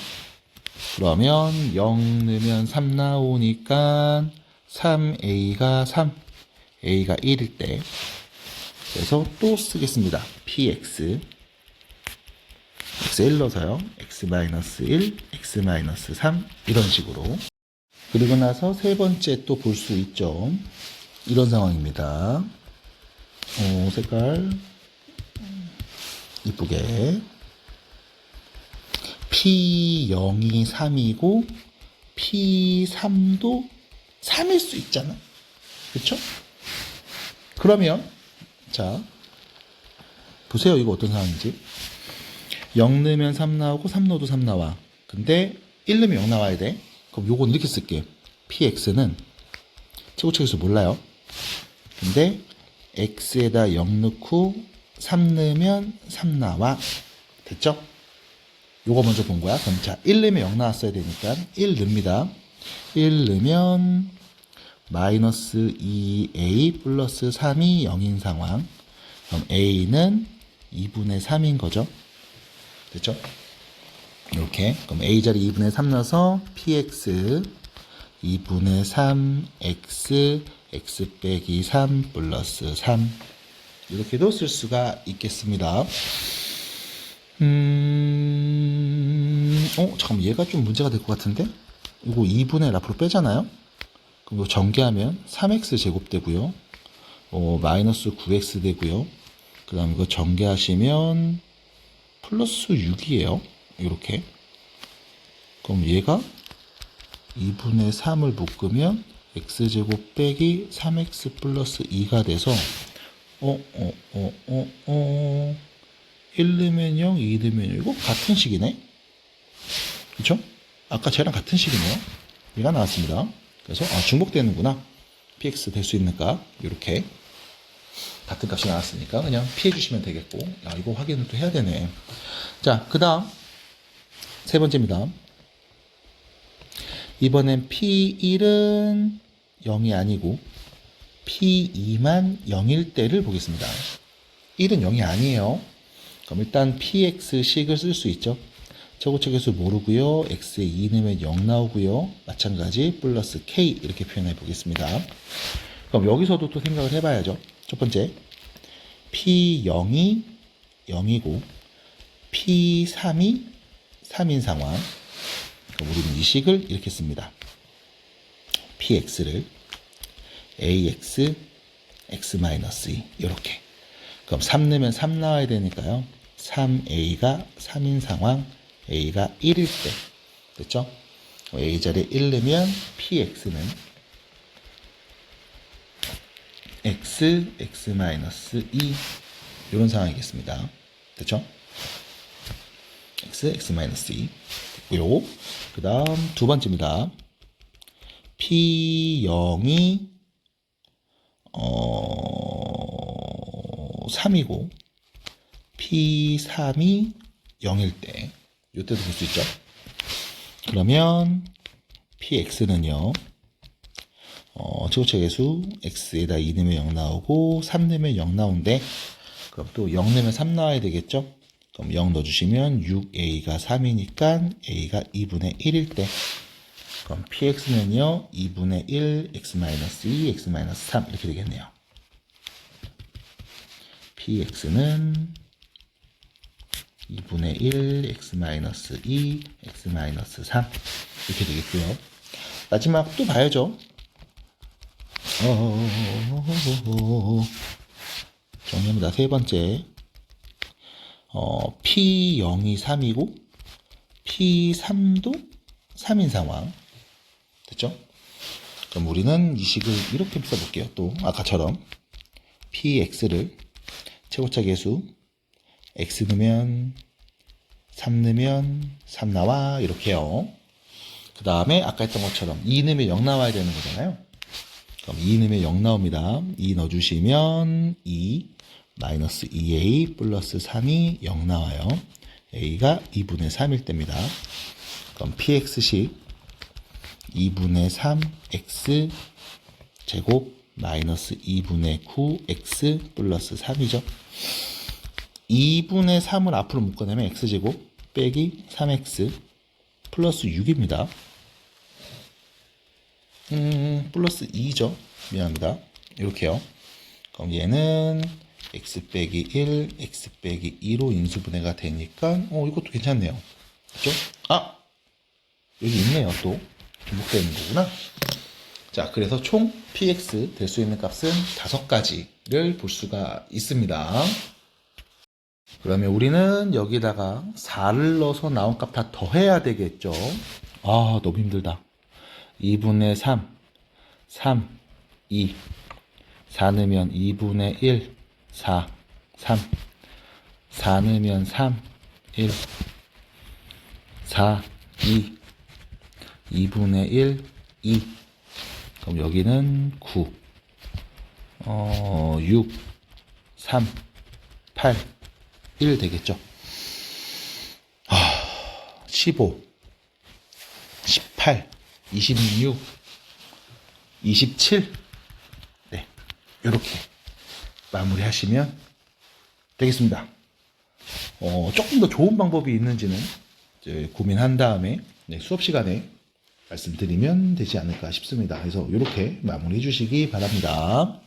그러면 0 넣으면 3 나오니까 3A가 3, A가 1일 때. 그래서 또 쓰겠습니다. PX X1 넣어서요. X-1, X-3 이런 식으로. 그리고 나서 세 번째 또 볼 수 있죠. 이런 상황입니다. 색깔 이쁘게. P0이 3이고 P3도 3일 수 있잖아. 그렇죠? 그러면 자 보세요. 이거 어떤 상황인지. 0 넣으면 3 나오고 3 넣어도 3 나와. 근데 1 넣으면 0 나와야 돼. 그럼 요건 이렇게 쓸게. PX는 최고차기수 몰라요. 근데 X에다 0 넣고 3 넣으면 3 나와. 됐죠? 요거 먼저 본 거야. 그럼 자, 1 넣으면 0 나왔어야 되니까 1 넣습니다. 1 넣으면 마이너스 2a 플러스 3이 0인 상황. 그럼 a는 2분의 3인 거죠. 됐죠? 이렇게. 그럼 a 자리 2분의 3 넣어서 px 2분의 3 x x 빼기 3 플러스 3 이렇게도 쓸 수가 있겠습니다. 잠깐만, 얘가 좀 문제가 될 것 같은데? 이거 2분의 앞으로 빼잖아요? 그럼 이거 전개하면 3x 제곱 되고요. 마이너스 9x 되고요. 그 다음 이거 전개하시면 플러스 6이에요. 이렇게. 그럼 얘가 2분의 3을 묶으면 x제곱 빼기 3x 플러스 2가 돼서 1 넣으면 0, 2 넣으면 0. 이거 같은 식이네. 그쵸? 아까 쟤랑 같은 식이네요. 얘가 나왔습니다. 그래서 중복되는구나. px 될 수 있는 값 이렇게 같은 값이 나왔으니까 그냥 피해 주시면 되겠고, 이거 확인을 또 해야 되네. 자, 그 다음 세 번째입니다. 이번엔 P1은 0이 아니고 P2만 0일 때를 보겠습니다. 1은 0이 아니에요. 그럼 일단 PX식을 쓸 수 있죠. 최고차계수 모르고요. X에 2 넣으면 0 나오고요. 마찬가지 플러스 K 이렇게 표현해 보겠습니다. 그럼 여기서도 또 생각을 해봐야죠. 첫 번째, P0이 0이고 P3이 3인 상황. 그럼 우리는 이 식을 이렇게 씁니다. PX를 AX, X-2 이렇게. 그럼 3 넣으면 3 나와야 되니까요. 3A가 3인 상황, A가 1일 때. 됐죠? A 자리에 1 넣으면 PX는 X, X-2 이런 상황이겠습니다. 됐죠? X, X-2 됐고요. 그 다음 두 번째입니다. P0이 3이고 P3이 0일 때 이때도 볼 수 있죠. 그러면 PX는요 최고차계수 X에다 2 넣으면 0 나오고 3 넣으면 0 나오는데, 그럼 또 0 넣으면 3 나와야 되겠죠. 그럼 0 넣어주시면 6A가 3이니까 A가 2분의 1일 때, 그럼 PX는요 2분의 1 X-2 X-3 이렇게 되겠네요. PX는 2분의 1 X-2 X-3 이렇게 되겠고요. 마지막 또 봐야죠. 정리합니다. 세 번째, P0이 3이고 P3도 3인 상황. 됐죠? 그럼 우리는 이 식을 이렇게 써볼게요. 또 아까처럼 PX를 최고차 계수 X 넣으면 3 넣으면 3 나와 이렇게요. 그 다음에 아까 했던 것처럼 2 넣으면 0 나와야 되는 거잖아요. 그럼 2 넣으면 0 나옵니다. 2 넣어주시면 2 마이너스 2a 플러스 3이 0 나와요. a가 2분의 3일 때입니다. 그럼 px식 2분의 3 x 제곱 마이너스 2분의 9 x 플러스 3이죠. 2분의 3을 앞으로 묶어내면 x제곱 빼기 3x 플러스 6입니다. 플러스 2죠. 미안합니다. 이렇게요. 그럼 얘는 x 빼기 1, x 빼기 2로 인수분해가 되니까 이것도 괜찮네요. 그죠? 여기 있네요. 또 중복되는 거구나. 자, 그래서 총 px 될 수 있는 값은 5가지를 볼 수가 있습니다. 그러면 우리는 여기다가 4를 넣어서 나온 값 다 더해야 되겠죠. 너무 힘들다. 2분의 3, 3, 2, 4 넣으면 2분의 1, 4, 3, 4 넣으면 3, 1, 4, 2, 2분의 1, 2. 그럼 여기는 9, 6, 3, 8, 1 되겠죠. 15, 18, 26, 27. 네, 이렇게 마무리하시면 되겠습니다. 조금 더 좋은 방법이 있는지는 이제 고민한 다음에 수업 시간에 말씀드리면 되지 않을까 싶습니다. 그래서 이렇게 마무리해 주시기 바랍니다.